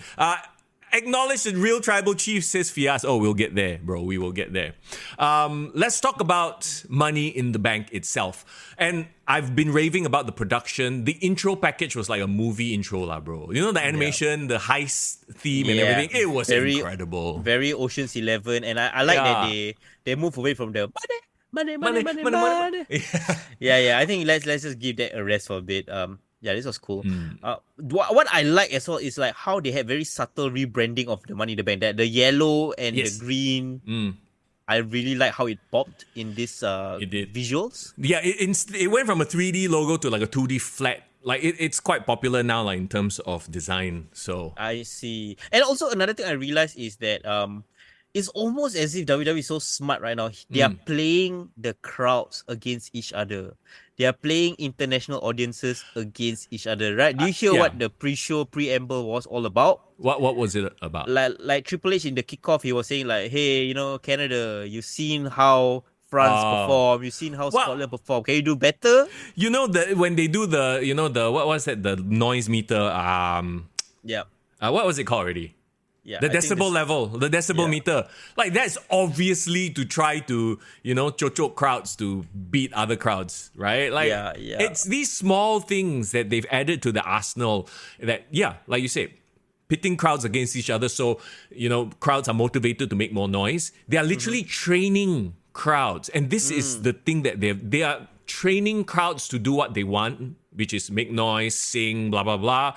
Acknowledge the real tribal chief, says Fias. Oh, we'll get there, bro. We will get there. Let's talk about Money in the Bank itself. And I've been raving about the production. The intro package was like a movie intro, lah, bro. You know, the animation, the heist theme and everything. It was incredible. Very Ocean's 11. And I like that they move away from the money. Yeah. I think let's just give that a rest for a bit. Yeah, this was cool. What I like as well is like how they had very subtle rebranding of the Money in the Bank. That the yellow and the green. I really like how it popped in this visuals. Yeah, it went from a 3D logo to like a 2D flat. Like it's quite popular now, like in terms of design. So I see. And also another thing I realized is that it's almost as if WWE is so smart right now. They are playing the crowds against each other. They are playing international audiences against each other, right? Do you hear what the pre-show preamble was all about? What was it about? Like Triple H in the kickoff, he was saying like, hey, you know, Canada, you've seen how France perform, you've seen how Scotland perform. Can you do better? You know, when they do what was that, the noise meter? What was it called already? Yeah, the decibel level, the decibel meter. Like that's obviously to try to, choke crowds to beat other crowds, right? Like it's these small things that they've added to the arsenal that, like you said, pitting crowds against each other. So, crowds are motivated to make more noise. They are literally training crowds. And this is the thing that they are training crowds to do what they want, which is make noise, sing, blah, blah, blah.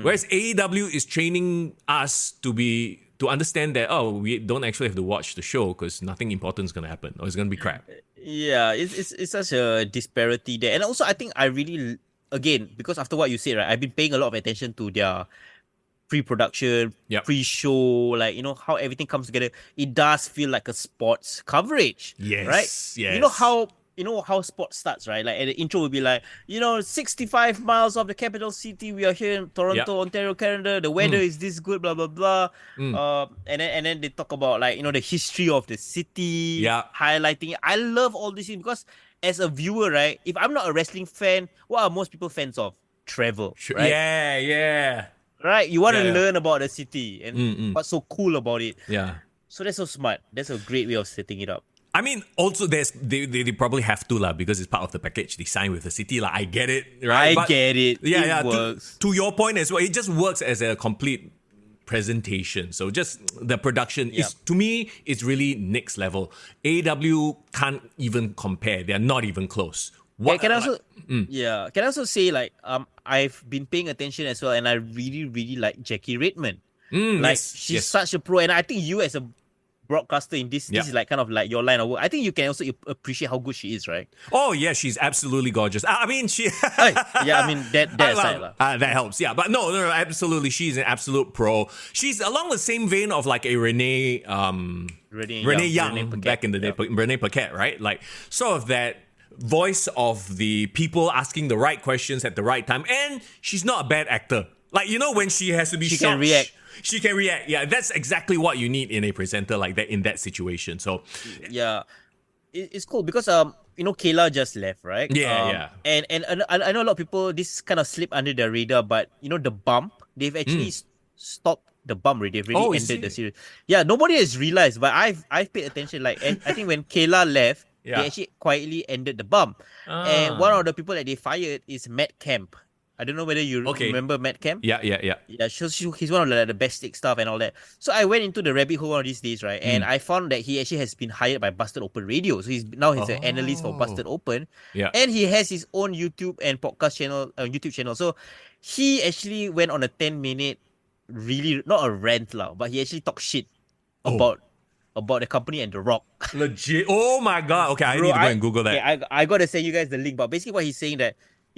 Whereas AEW is training us to understand that, we don't actually have to watch the show because nothing important is going to happen or it's going to be crap. Yeah, it's such a disparity there. And also, I think I really, again, because after what you said, right, I've been paying a lot of attention to their pre-production, pre-show, like, how everything comes together. It does feel like a sports coverage. Yes. Right? Yes. You know how sports starts, right? Like, and the intro will be like, 65 miles of the capital city. We are here in Toronto, Ontario, Canada. The weather is this good, blah, blah, blah. And then they talk about, like, the history of the city, highlighting it. I love all this things because as a viewer, right, if I'm not a wrestling fan, what are most people fans of? Travel, right? Yeah. Right? You want to learn about the city and what's so cool about it. Yeah. So that's so smart. That's a great way of setting it up. I mean, also they probably have to because it's part of the package they sign with the city. I get it, right? I get it. It works. To your point as well, it just works as a complete presentation. So just the production is, to me, it's really next level. AEW can't even compare. They're not even close. Can I also say, like, I've been paying attention as well, and I really, really like Jackie Redmond. She's such a pro, and I think you as a broadcaster in this is like kind of like your line of work. I think you can also appreciate how good she is, right? Oh yeah, she's absolutely gorgeous. I mean, she. That aside, that helps. Yeah, but no, absolutely, she's an absolute pro. She's along the same vein of like a Renee Young back in the day, Renee Paquette, right? Like sort of that voice of the people asking the right questions at the right time, and she's not a bad actor. Like, when she has to be shocked, can react. She can react. Yeah, that's exactly what you need in a presenter like that in that situation. So, yeah, it's cool because Kayla just left, right? Yeah. And I know a lot of people this kind of slip under the radar, but the bump, they've actually stopped the bump already. They've really ended the series. Yeah, nobody has realized, but I've paid attention. Like, and I think when Kayla left, they actually quietly ended the bump. And one of the people that they fired is Matt Kemp. I don't know whether you remember Matt Kemp. Yeah. He's one of the best stick stuff and all that. So I went into the rabbit hole one of these days, right? And I found that he actually has been hired by Busted Open Radio. So he's an analyst for Busted Open. Yeah. And he has his own YouTube and podcast channel, YouTube channel. So he actually went on a 10-minute, really not a rant but he actually talked shit about the company and The Rock. Legit. Oh my god. Okay, I need to go and Google that. Okay, I gotta send you guys the link. But basically what he's saying that,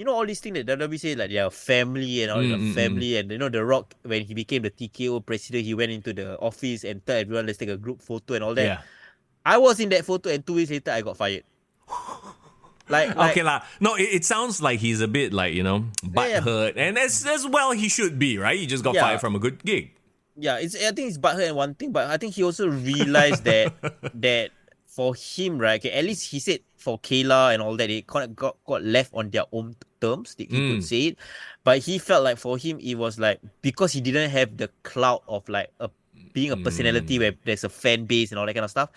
all these things that WWE say, like their family and all the family, and The Rock, when he became the TKO president, he went into the office and told everyone, let's take a group photo and all that. Yeah. I was in that photo, and 2 weeks later, I got fired. Okay lah. No, it sounds like he's a bit like, butthurt, and as well he should be, right? He just got fired from a good gig. Yeah, I think it's butthurt and one thing, but I think he also realized that for him, right? Okay, at least he said for Kayla and all that, it kind of got left on their own terms, he could say it. But he felt like for him, it was like, because he didn't have the clout of like being a personality where there's a fan base and all that kind of stuff,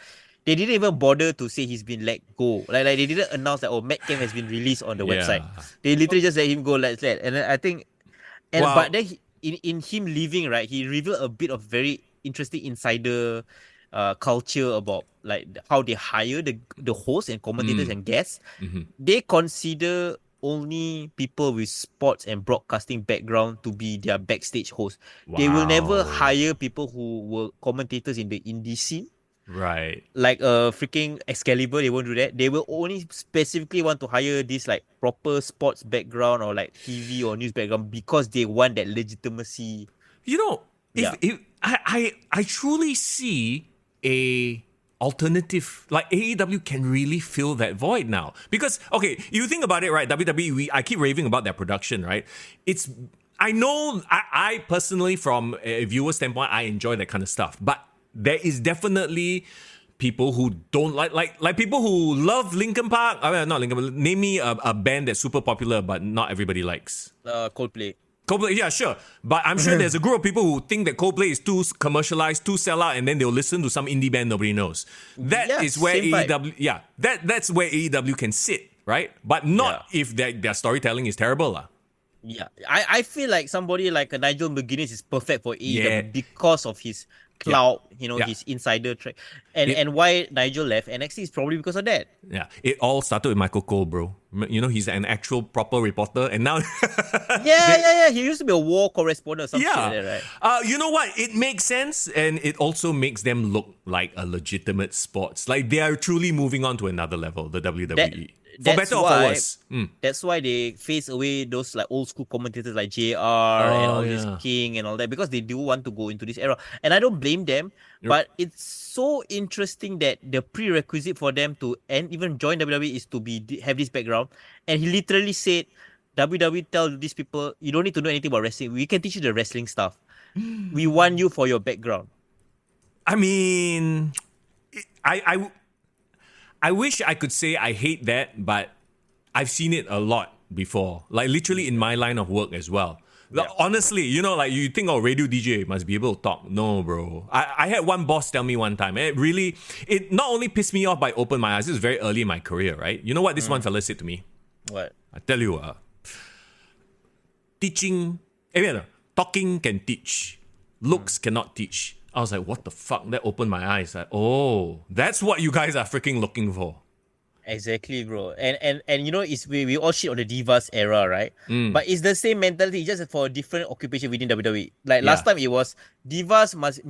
they didn't even bother to say he's been let go. Like they didn't announce that, Matt Cam has been released on the website. They literally just let him go like that. And then I think, but then in him leaving, right, he revealed a bit of very interesting insider culture about like how they hire the hosts and commentators and guests. They consider only people with sports and broadcasting background to be their backstage hosts. They will never hire people who were commentators in the indie scene. Right. Like freaking Excalibur, they won't do that. They will only specifically want to hire this like proper sports background or like TV or news background because they want that legitimacy. You know, if I truly see a alternative, like AEW can really fill that void now. Because, okay, you think about it, right? WWE, I keep raving about their production, right? I know, I personally, from a viewer standpoint, I enjoy that kind of stuff. But there is definitely people who don't like people who love Linkin Park. I mean, not Linkin Park. Name me a band that's super popular, but not everybody likes. Coldplay. Coldplay, yeah, sure. But I'm sure there's a group of people who think that Coldplay is too commercialized, too sellout, and then they'll listen to some indie band nobody knows. That is where AEW, that's where AEW can sit, right? But not if their storytelling is terrible. Yeah, I feel like somebody like a Nigel McGuinness is perfect for AEW because of his clout, his insider track. And why Nigel left NXT is probably because of that. Yeah, it all started with Michael Cole, bro. He's an actual proper reporter, and now yeah. He used to be a war correspondent or something like that, right? You know what? It makes sense, and it also makes them look like a legitimate sports. Like they are truly moving on to another level, the WWE. For better or for worse. That's why they phase away those like old school commentators like JR and all this King and all that, because they do want to go into this era. And I don't blame them, but it's so interesting that the prerequisite for them to even join WWE is to have this background. And he literally said, WWE tell these people, you don't need to know anything about wrestling. We can teach you the wrestling stuff. We want you for your background. I mean, I wish I could say I hate that, but I've seen it a lot before. Like literally in my line of work as well. Like, honestly, like you think, radio DJ must be able to talk. No, bro. I had one boss tell me one time, and it not only pissed me off, but opened my eyes. This is very early in my career, right? You know what this one fella said to me? What? I tell you, talking can teach. Looks cannot teach. I was like, what the fuck? That opened my eyes. Like, that's what you guys are freaking looking for. Exactly, bro. And it's we all shit on the Divas era, right? But it's the same mentality, just for a different occupation within WWE. Like last time it was Divas must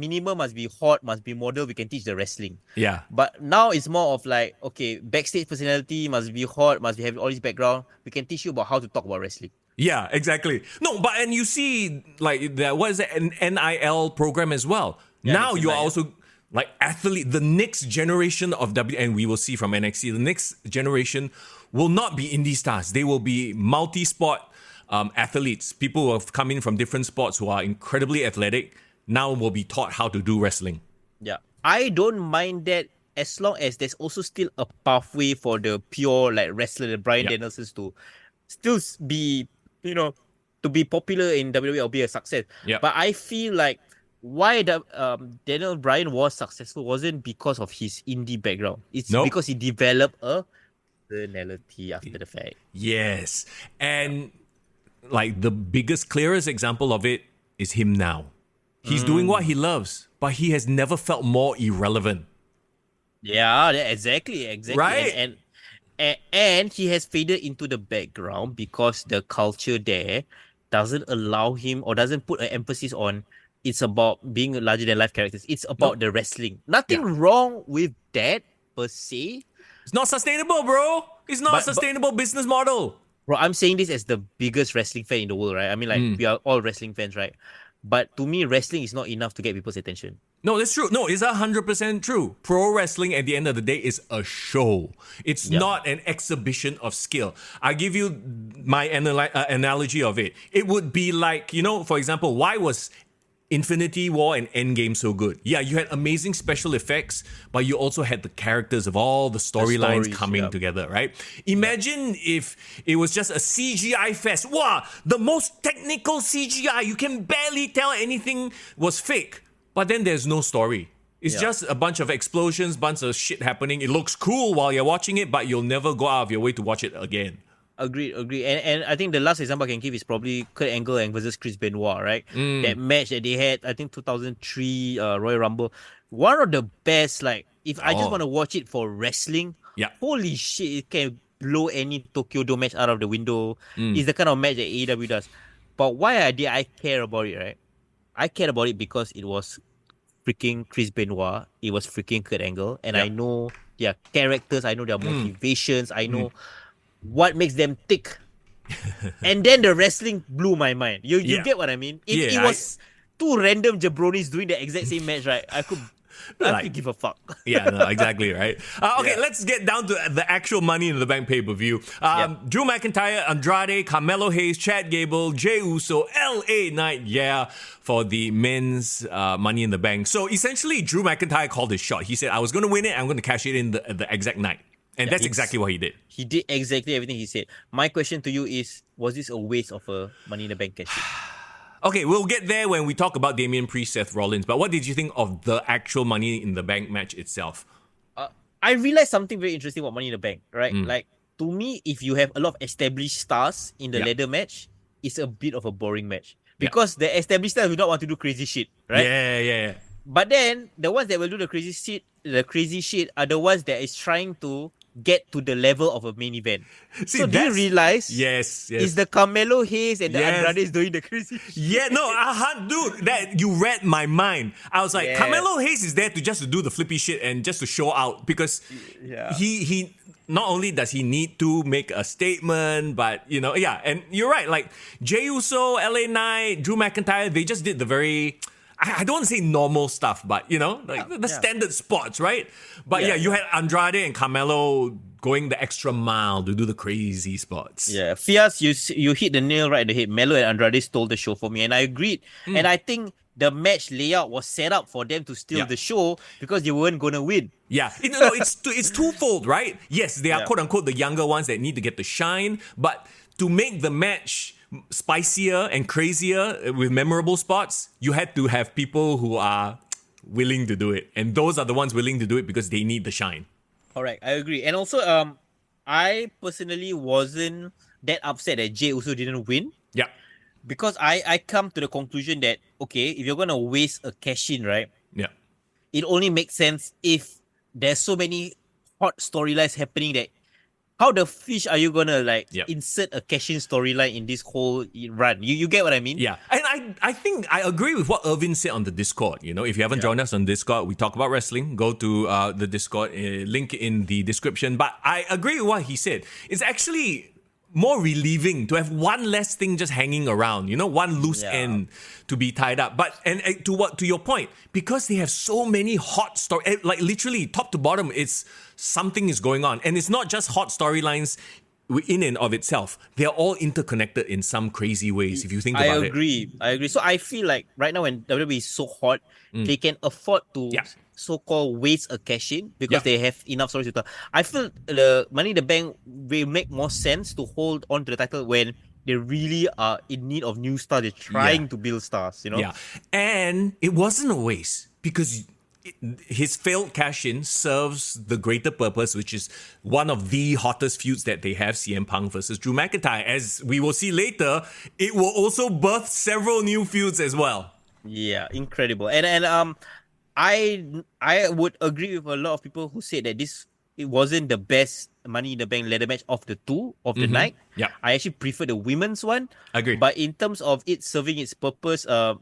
be hot, must be model, we can teach the wrestling. Yeah. But now it's more of like, okay, backstage personality must be hot, must have all this background. We can teach you about how to talk about wrestling. Yeah, exactly. No, but and you see like what is it, an NIL program as well. Yeah, now you are also like athlete, the next generation of and we will see from NXT, the next generation will not be indie stars. They will be multi-sport athletes. People who have come in from different sports who are incredibly athletic now will be taught how to do wrestling. Yeah. I don't mind that as long as there's also still a pathway for the pure like wrestler, the Bryan Danielsons to still be, to be popular in WWE or be a success. Yeah. But I feel like why Daniel Bryan was successful wasn't because of his indie background. It's because he developed a personality after the fact. Yes. And like the biggest, clearest example of it is him now. He's doing what he loves, but he has never felt more irrelevant. Yeah, exactly. Right? And he has faded into the background because the culture there doesn't allow him or doesn't put an emphasis on it's about being larger than life characters. It's about the wrestling. Nothing wrong with that per se. It's not sustainable, bro. It's not a sustainable business model. Bro, I'm saying this as the biggest wrestling fan in the world, right? I mean, like, we are all wrestling fans, right? But to me, wrestling is not enough to get people's attention. No, that's true. No, it's 100% true. Pro wrestling at the end of the day is a show. It's not an exhibition of skill. I give you my analogy of it. It would be like, for example, why was Infinity War and Endgame so good? Yeah, you had amazing special effects, but you also had the characters of all the storylines coming together, right? Imagine if it was just a CGI fest. Wow, the most technical CGI. You can barely tell anything was fake, but then there's no story. It's just a bunch of explosions, bunch of shit happening. It looks cool while you're watching it, but you'll never go out of your way to watch it again. Agreed. And I think the last example I can give is probably Kurt Angle and versus Chris Benoit, right? That match that they had, I think 2003 Royal Rumble. One of the best, like, if I just want to watch it for wrestling, holy shit, it can blow any Tokyo Dome match out of the window. It's the kind of match that AEW does. But why did I care about it, right? I cared about it because it was freaking Chris Benoit. It was freaking Kurt Angle. And I know their characters, I know their motivations, I know what makes them tick. And then the wrestling blew my mind. You get what I mean? It was two random jabronis doing the exact same match, right? I could give a fuck. No, exactly, right? Okay, let's get down to the actual Money in the Bank pay-per-view. Drew McIntyre, Andrade, Carmelo Hayes, Chad Gable, Jey Uso, LA Knight, for the men's Money in the Bank. So essentially, Drew McIntyre called his shot. He said, I was going to win it, I'm going to cash it in the exact night. And that's exactly what he did. He did exactly everything he said. My question to you is, was this a waste of a Money in the Bank cash? Okay, we'll get there when we talk about Damian Priest, Seth Rollins. But what did you think of the actual Money in the Bank match itself? I realized something very interesting about Money in the Bank, right? Like, to me, if you have a lot of established stars in the ladder match, it's a bit of a boring match. Because the established stars do not want to do crazy shit, right? Yeah. But then, the ones that will do the crazy shit are the ones that is trying to get to the level of a main event. See, so do you realize? Yes. Is the Carmelo Hayes and the Andrade doing the crazy shit? Yeah, no, dude, that you read my mind. I was like, Carmelo Hayes is there to do the flippy shit and just to show out because he not only does he need to make a statement, but and you're right, like Jey Uso, LA Knight, Drew McIntyre, they just did the very, I don't want to say normal stuff, but the standard spots, right? But you had Andrade and Carmelo going the extra mile to do the crazy spots. Yeah, Fias, you hit the nail right in the head. Melo and Andrade stole the show for me, and I agreed. And I think the match layout was set up for them to steal the show because they weren't gonna win. Yeah, it's twofold, right? Yes, they are quote unquote the younger ones that need to get the shine, but to make the match spicier and crazier with memorable spots, you had to have people who are willing to do it. And those are the ones willing to do it because they need the shine. Correct, I agree. And also, I personally wasn't that upset that Jey Uso didn't win. Yeah. Because I come to the conclusion that, okay, if you're going to waste a cash-in, right? Yeah. It only makes sense if there's so many hot storylines happening that how the fish are you gonna insert a cash-in storyline in this whole run? You get what I mean? Yeah, and I think I agree with what Irvin said on the Discord. If you haven't joined us on Discord, we talk about wrestling. Go to the Discord, link in the description. But I agree with what he said. It's actually more relieving to have one less thing just hanging around, one loose end to be tied up. But and to your point, because they have so many hot stories, like literally top to bottom, it's something is going on, and it's not just hot storylines in and of itself. They're all interconnected in some crazy ways. If you think about it, I agree. So I feel like right now when WWE is so hot, they can afford to so-called waste a cash-in because they have enough stories to tell. I feel the Money in the Bank will make more sense to hold on to the title when they really are in need of new stars. They're trying to build stars, Yeah, and it wasn't a waste because his failed cash-in serves the greater purpose, which is one of the hottest feuds that they have, CM Punk versus Drew McIntyre. As we will see later, it will also birth several new feuds as well. Yeah, incredible. And I would agree with a lot of people who said that it wasn't the best Money in the Bank ladder match of the two of the night. Yeah, I actually prefer the women's one. Agree. But in terms of it serving its purpose, I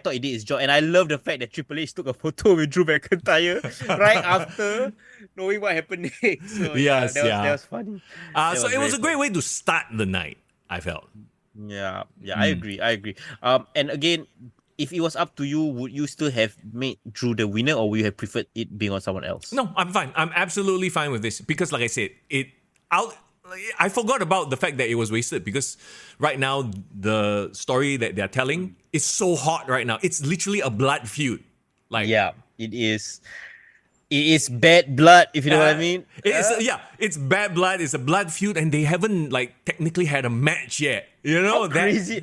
thought it did its job, and I love the fact that Triple H took a photo with Drew McIntyre right after knowing what happened next. So, that was funny. So it was a great way to start the night, I felt. Yeah, I agree. And again, if it was up to you, would you still have made Drew the winner, or would you have preferred it being on someone else? No, I'm fine. I'm absolutely fine with this because, like I said, I forgot about the fact that it was wasted because right now the story that they're telling is so hot right now. It's literally a blood feud. Like, yeah, it is. It is bad blood, if you know what I mean. It's bad blood. It's a blood feud, and they haven't like technically had a match yet. You know How crazy.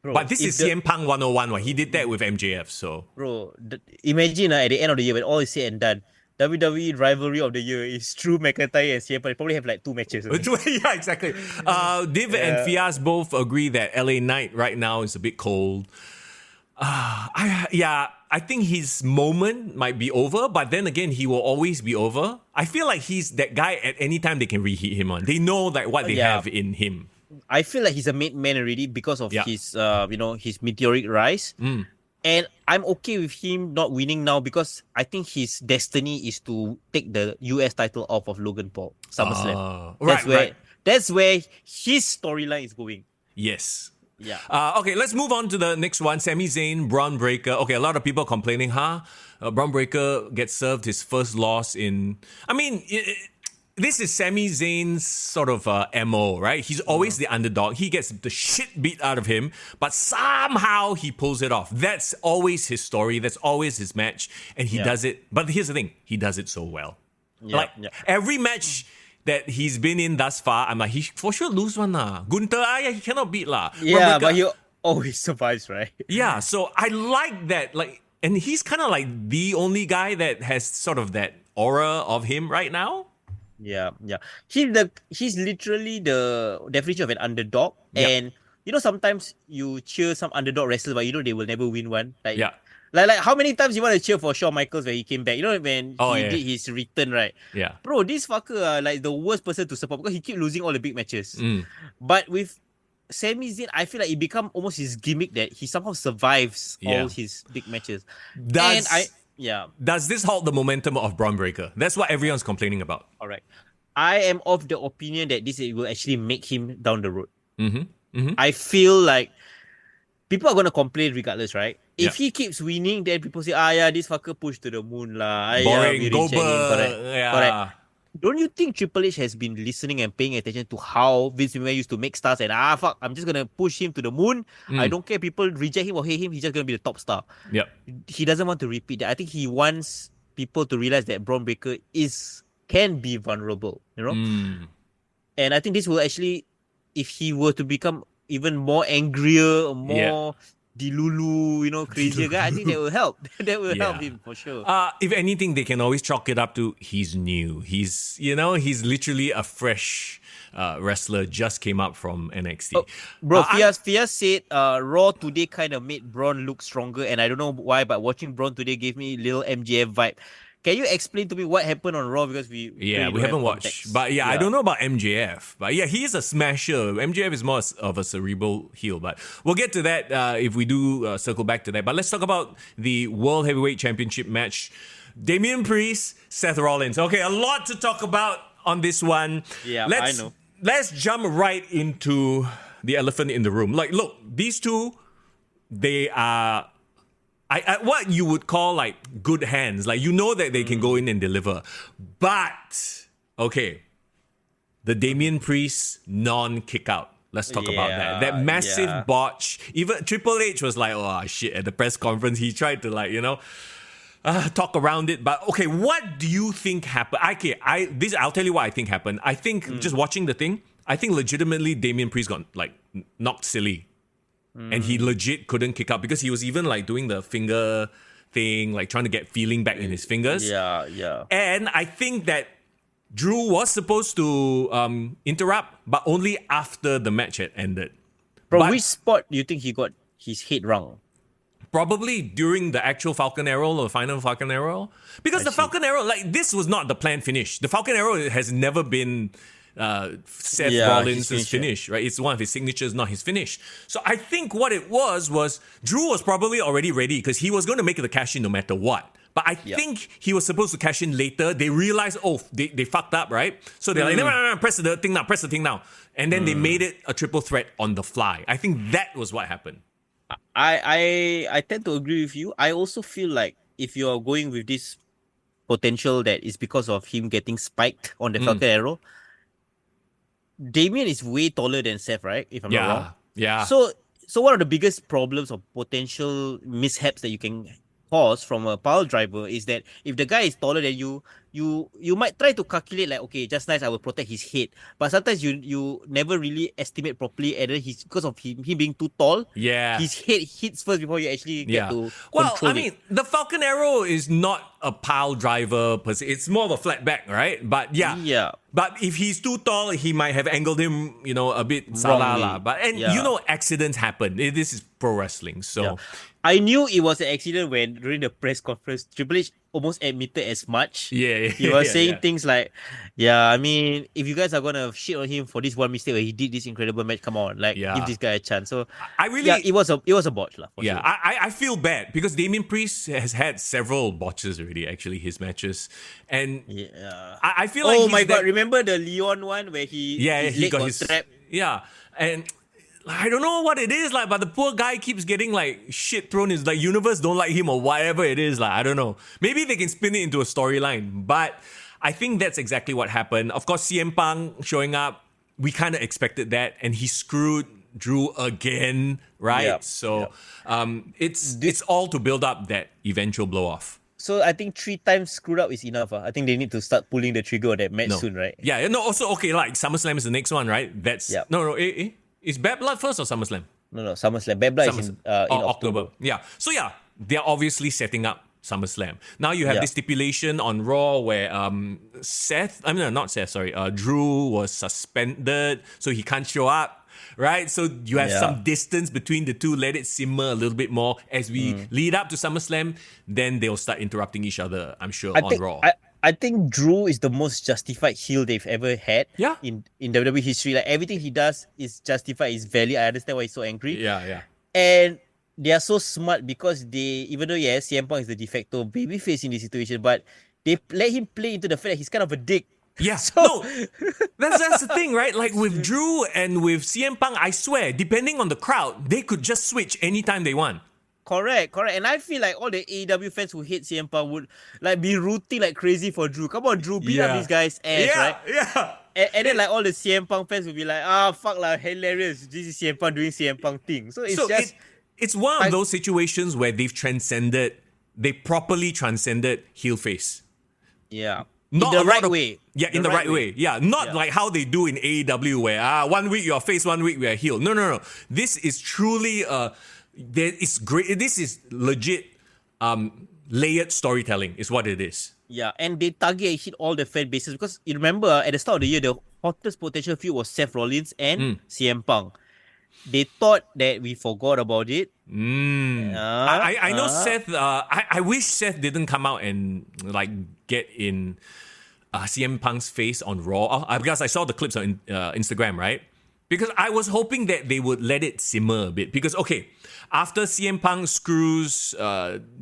Bro, but this is CM Punk 101. Right? He did that with MJF. So, bro, imagine at the end of the year when all is said and done, WWE rivalry of the year is Drew McIntyre and CM Punk. Probably have like 2 matches. yeah, exactly. Div and Fias both agree that LA Knight right now is a bit cold. I think his moment might be over, but then again, he will always be over. I feel like he's that guy at any time they can reheat him on. They know like what they have in him. I feel like he's a made man already because of his, his meteoric rise. And I'm okay with him not winning now because I think his destiny is to take the US title off of Logan Paul, SummerSlam. That's where his storyline is going. Yes. Yeah. Okay, let's move on to the next one. Sami Zayn, Braun Breaker. Okay, a lot of people complaining, Braun Breaker gets served his first loss in... I mean, this is Sami Zayn's sort of MO, right? He's always the underdog. He gets the shit beat out of him, but somehow he pulls it off. That's always his story. That's always his match. And he does it. But here's the thing. He does it so well. Every match that he's been in thus far, I'm like, he for sure lose one lah. Gunther, he cannot beat lah. Yeah, but he always survives, right? Yeah, so I like that. Like, and he's kind of like the only guy that has sort of that aura of him right now. Yeah. He's literally the definition of an underdog. And you know, sometimes you cheer some underdog wrestlers, but you know they will never win one. Like how many times you want to cheer for Shawn Michaels when he came back? You know when he did his return, right? Yeah. Bro, this fucker like the worst person to support because he keep losing all the big matches. But with Sami Zayn, I feel like it become almost his gimmick that he somehow survives all his big matches. Does this halt the momentum of Braun Breaker? That's what everyone's complaining about. All right. I am of the opinion that this will actually make him down the road. I feel like people are going to complain regardless, right? If he keeps winning, then people say, this fucker pushed to the moon lah. Boring, Correct. Don't you think Triple H has been listening and paying attention to how Vince McMahon used to make stars and fuck, I'm just going to push him to the moon. I don't care people reject him or hate him, he's just going to be the top star. Yep. He doesn't want to repeat that. I think he wants people to realize that Braun Breaker can be vulnerable, you know? And I think this will actually, if he were to become even more angrier, more delulu, crazier guy, I think that will help. That will help him for sure. If anything, they can always chalk it up to he's new. He's literally a fresh wrestler, just came up from NXT. Fias said Raw today kind of made Braun look stronger, and I don't know why, but watching Braun today gave me a little MJF vibe. Can you explain to me what happened on Raw? Because we haven't watched. Context. But I don't know about MJF. But he is a smasher. MJF is more of a cerebral heel. But we'll get to that if we do circle back to that. But let's talk about the World Heavyweight Championship match. Damian Priest, Seth Rollins. Okay, a lot to talk about on this one. Yeah, I know. Let's jump right into the elephant in the room. Like, look, these two, they are... what you would call like good hands. Like, that they can go in and deliver. But, okay, the Damian Priest non-kick out. Let's talk about that. That massive botch. Even Triple H was like, oh shit, at the press conference. He tried to talk around it. But okay, what do you think happened? Okay, I'll tell you what I think happened. I think just watching the thing, I think legitimately Damian Priest got like knocked silly. And he legit couldn't kick out because he was even like doing the finger thing, like trying to get feeling back in his fingers. Yeah. And I think that Drew was supposed to interrupt, but only after the match had ended. Bro, which spot do you think he got his head wrong? Probably during the actual Falcon Arrow or final Falcon Arrow. Because Falcon Arrow, like, this was not the planned finish. The Falcon Arrow has never been... Seth Rollins' finish, right? It's one of his signatures, not his finish. So I think what it was Drew was probably already ready because he was going to make the cash in no matter what. But I think he was supposed to cash in later. They realized, they fucked up, right? So they're like, no, press the thing now. And then they made it a triple threat on the fly. I think that was what happened. I tend to agree with you. I also feel like if you're going with this potential that is because of him getting spiked on the Falcon Arrow, Damian is way taller than Seth, right? If I'm not wrong. Yeah. So So one of the biggest problems or potential mishaps that you can cause from a pile driver is that if the guy is taller than you, you might try to calculate like, okay, just nice, I will protect his head. But sometimes you never really estimate properly, and then he's because of him being too tall, Yeah. his head hits first before you actually get to Well, control I mean, the Falcon Arrow is not a pile driver per se. It's more of a flat back, right? But Yeah. But if he's too tall, he might have angled him, a bit salah Wrongly. lah. But accidents happen. This is pro wrestling, so. Yeah. I knew it was an accident when during the press conference, Triple H almost admitted as much. Yeah, He was yeah, saying yeah. things like, "Yeah, I mean, if you guys are gonna shit on him for this one mistake where he did this incredible match, come on, like Yeah. give this guy a chance." So I really, it was a botch lah. For yeah, sure. I feel bad because Damian Priest has had several botches already. Actually, his matches, and Yeah. I feel like Oh he's my god! that- Remember the Leon one where he his leg got got his trapped? yeah, and I don't know what it is like, but the poor guy keeps getting like shit thrown. His like universe don't like him or whatever it is. Like I don't know. Maybe they can spin it into a storyline, but I think that's exactly what happened. Of course, CM Punk showing up, we kind of expected that, and he screwed Drew again, right? Yep. So it's all to build up that eventual blow off. So I think 3 times screwed up is enough. I think they need to start pulling the trigger on that match soon, right? Yeah. No. Also, okay. Like SummerSlam is the next one, right? That's Yep. no. Is Bad Blood first or SummerSlam? No, SummerSlam. Bad Blood is in October. Yeah. So yeah, they're obviously setting up SummerSlam. Now you have Yeah. this stipulation on Raw where Drew was suspended, so he can't show up. Right, so you have some distance between the two. Let it simmer a little bit more as we lead up to SummerSlam. Then they'll start interrupting each other. I'm sure on Raw. I think Drew is the most justified heel they've ever had. Yeah. In WWE history, like everything he does is justified. Is valid. I understand why he's so angry. Yeah. And they are so smart because even though CM Punk is the de facto babyface in this situation, but they let him play into the fact that he's kind of a dick. Yeah, So- no, that's the thing, right? Like with Drew and with CM Punk, I swear, depending on the crowd, they could just switch anytime they want. Correct. And I feel like all the AEW fans who hate CM Punk would like be rooting like crazy for Drew. Come on, Drew, beat up these guys' ass, right? Yeah. And then like all the CM Punk fans will be like, fuck lah, hilarious. This is CM Punk doing CM Punk thing. So It's one of those situations where they properly transcended heel face. yeah. Not in a the right lot of- way. Yeah, in the right way. Yeah, not like how they do in AEW where 1 week you're face, 1 week we're heel. No. This is truly it's great. This is legit layered storytelling is what it is. Yeah, and they target and hit all the fan bases because you remember at the start of the year, the hottest potential feud was Seth Rollins and CM Punk. They thought that we forgot about it. I know Seth. I wish Seth didn't come out and like get in CM Punk's face on Raw because I saw the clips on Instagram, right? Because I was hoping that they would let it simmer a bit. Because okay, after CM Punk screws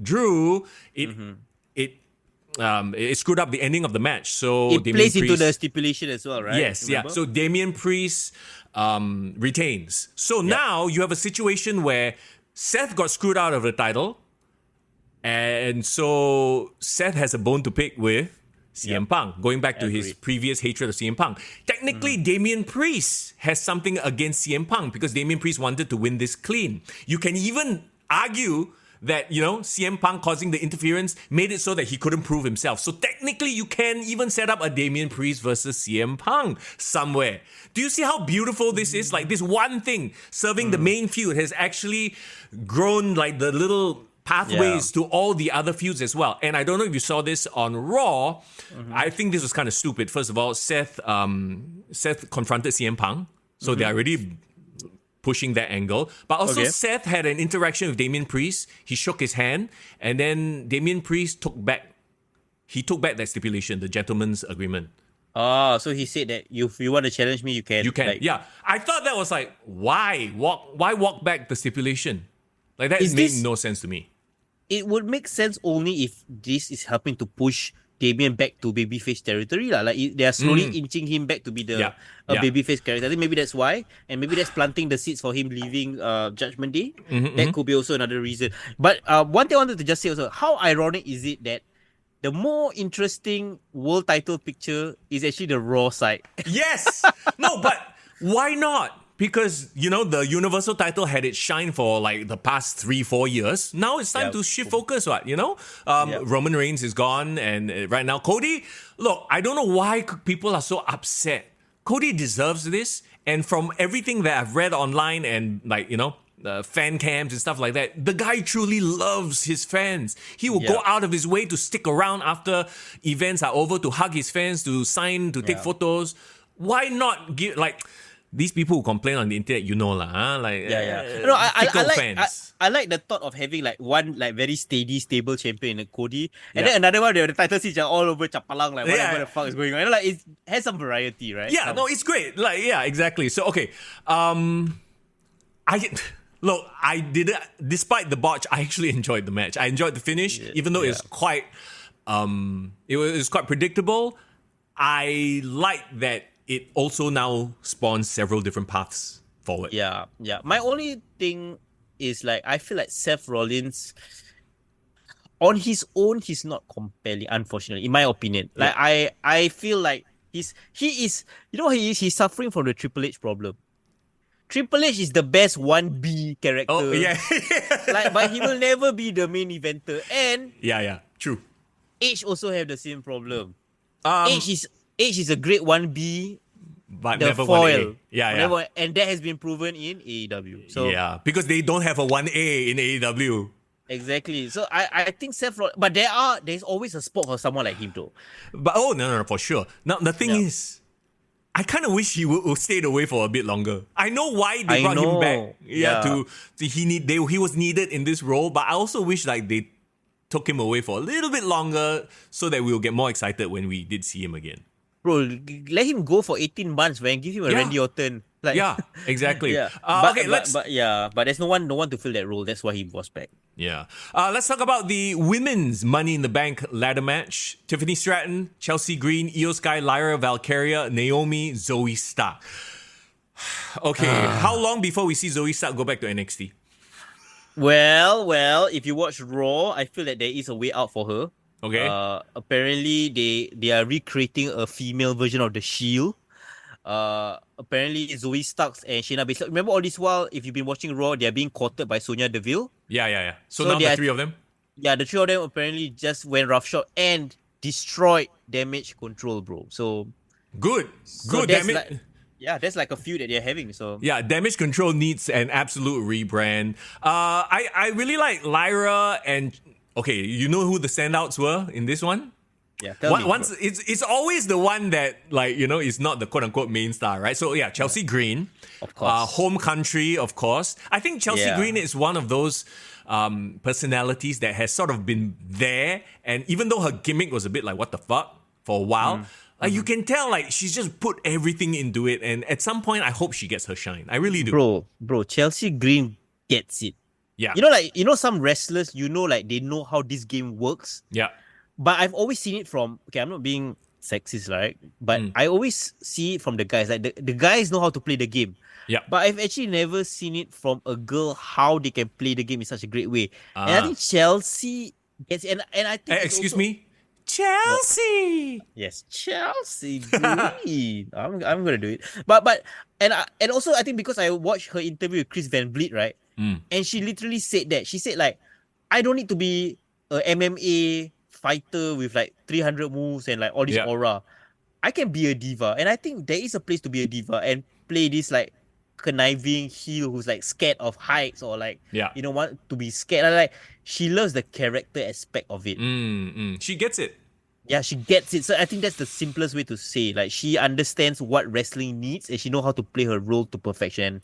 Drew, it screwed up the ending of the match. So It Damian plays into Priest- the stipulation as well, right? Yes, Remember? yeah. So Damian Priest retains. So now you have a situation where Seth got screwed out of the title, and so Seth has a bone to pick with CM Punk, going back to his previous hatred of CM Punk. Technically, Damian Priest has something against CM Punk because Damian Priest wanted to win this clean. You can even argue that, CM Punk causing the interference made it so that he couldn't prove himself. So technically, you can even set up a Damian Priest versus CM Punk somewhere. Do you see how beautiful this is? Like this one thing serving the main feud has actually grown like the little pathways to all the other feuds as well. And I don't know if you saw this on Raw. I think this was kind of stupid. First of all, Seth confronted CM Punk. So they're already pushing that angle. But also Seth had an interaction with Damian Priest. He shook his hand, and then Damian Priest took back that stipulation, the gentleman's agreement. So he said that if you want to challenge me, you can. You can. Like, yeah. I thought that was like, why walk back the stipulation? Like that Is made this- no sense to me. It would make sense only if this is helping to push Damian back to babyface territory. Like they are slowly inching him back to be a babyface character. I think maybe that's why. And maybe that's planting the seeds for him leaving Judgment Day. That could be also another reason. But one thing I wanted to just say also, how ironic is it that the more interesting world title picture is actually the Raw side? Yes. No, but why not? because, the Universal title had its shine for like the past 3-4 years. Now it's time to shift focus, Roman Reigns is gone, and right now Cody, look, I don't know why people are so upset. Cody deserves this, and from everything that I've read online and fan cams and stuff like that, the guy truly loves his fans. He will go out of his way to stick around after events are over, to hug his fans, to sign, to take photos. Why not give, these people who complain on the internet, No, I like the thought of having one very steady, stable champion in Cody, and then another one, the title seats are all over Chapalang, whatever the fuck is going on. It has some variety, right? Yeah, no, it's great. Exactly. So okay, I did it. Despite the botch, I actually enjoyed the match. I enjoyed the finish, even though it was quite, it was quite predictable. I like that it also now spawns several different paths forward. Yeah. My only thing is I feel like Seth Rollins, on his own, he's not compelling, unfortunately, in my opinion. I feel like he is, he's suffering from the Triple H problem. Triple H is the best 1B character. Oh, yeah. But he will never be the main eventer. And True. Edge also have the same problem. Edge is a great 1B, but the never foil. 1A. And that has been proven in AEW. So because they don't have a 1A in AEW. Exactly. So I think Seth Rollins, but there's always a spot for someone like him though. But no, for sure. Now the thing is, I kind of wish he would stayed away for a bit longer. I know why they brought him back. He was needed in this role, but I also wish they took him away for a little bit longer so that we'll get more excited when we did see him again. Bro, let him go for 18 months, man. Give him a Randy Orton. Exactly. But there's no one to fill that role. That's why he was back. Yeah. Let's talk about the women's Money in the Bank ladder match. Tiffany Stratton, Chelsea Green, Io Sky, Lyra Valkyria, Naomi, Zoe Stark. Okay, how long before we see Zoe Stark go back to NXT? Well, if you watch Raw, I feel that there is a way out for her. Okay. Apparently, they are recreating a female version of the Shield. Apparently, Zoe Starks and Shayna Baszler. Remember all this while, if you've been watching Raw, they are being courted by Sonya Deville. Yeah. So now the three of them? Yeah, the three of them apparently just went roughshod and destroyed Damage Control, bro. So good. That's like a feud that they're having. So yeah, Damage Control needs an absolute rebrand. I really like Lyra and. Okay, you know who the standouts were in this one? Yeah, it's always the one that is not the quote unquote main star, right? So Chelsea Green, of course, home country, of course. I think Chelsea Green is one of those personalities that has sort of been there, and even though her gimmick was a bit what the fuck for a while, you can tell she's just put everything into it, and at some point I hope she gets her shine. I really do, bro. Chelsea Green gets it. Yeah. Some wrestlers, they know how this game works. Yeah. But I've always seen it from, I'm not being sexist, right? But I always see it from the guys. The guys know how to play the game. Yeah. But I've actually never seen it from a girl, how they can play the game in such a great way. And I think Chelsea gets it. And I think excuse me? Chelsea! Yes, Chelsea Green. I'm going to do it. But also I think because I watched her interview with Chris Van Vliet, right? And she literally said that. She said I don't need to be a MMA fighter with 300 moves and all this aura. I can be a diva. And I think there is a place to be a diva and play this conniving heel who's scared of heights or want to be scared. She loves the character aspect of it. She gets it. Yeah, she gets it. So I think that's the simplest way to say. She understands what wrestling needs and she knows how to play her role to perfection.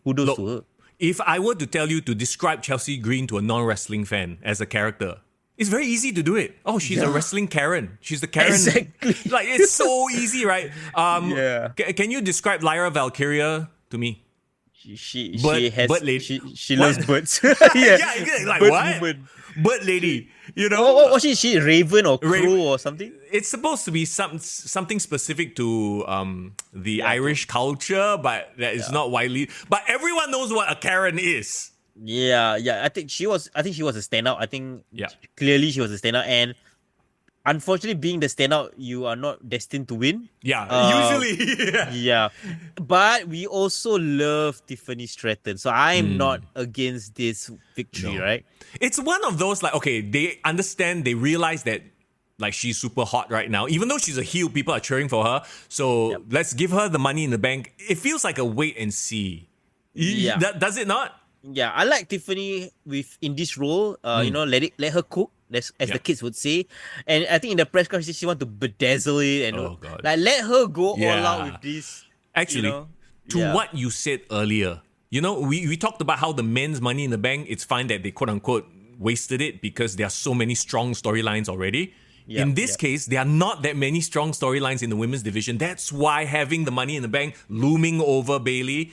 Kudos to her. If I were to tell you to describe Chelsea Green to a non-wrestling fan as a character, it's very easy to do it. Oh, she's a wrestling Karen. She's the Karen. Exactly. It's so easy, right? Can you describe Lyra Valkyria to me? She lady. She loves birds. What? Woman. Bird lady. What was she? Raven or crow or something? It's supposed to be something specific to the Irish culture, but that is not widely. But everyone knows what a Karen is. Yeah. I think she was a standout. I think clearly she was a standout, and unfortunately, being the standout, you are not destined to win. Yeah, Uh, usually. yeah, but we also love Tiffany Stratton, so I'm not against this victory, No. right? It's one of those like, okay, they understand, they realize that like she's super hot right now. Even though she's a heel, people are cheering for her. So Yep. let's give her the money in the bank. It feels like a wait and see. Yeah. Does it not? Yeah, I like Tiffany with in this role. Let her cook. As the Yeah. kids would say, and I think in the press conference she want to bedazzle it and Oh, God. like let her go all out Yeah. with this. Actually, to Yeah. what you said earlier, we talked about how the men's money in the bank, it's fine that they quote unquote wasted it because there are so many strong storylines already. Yep, In this yep. case, there are not that many strong storylines in the women's division. That's why having the money in the bank looming over Bailey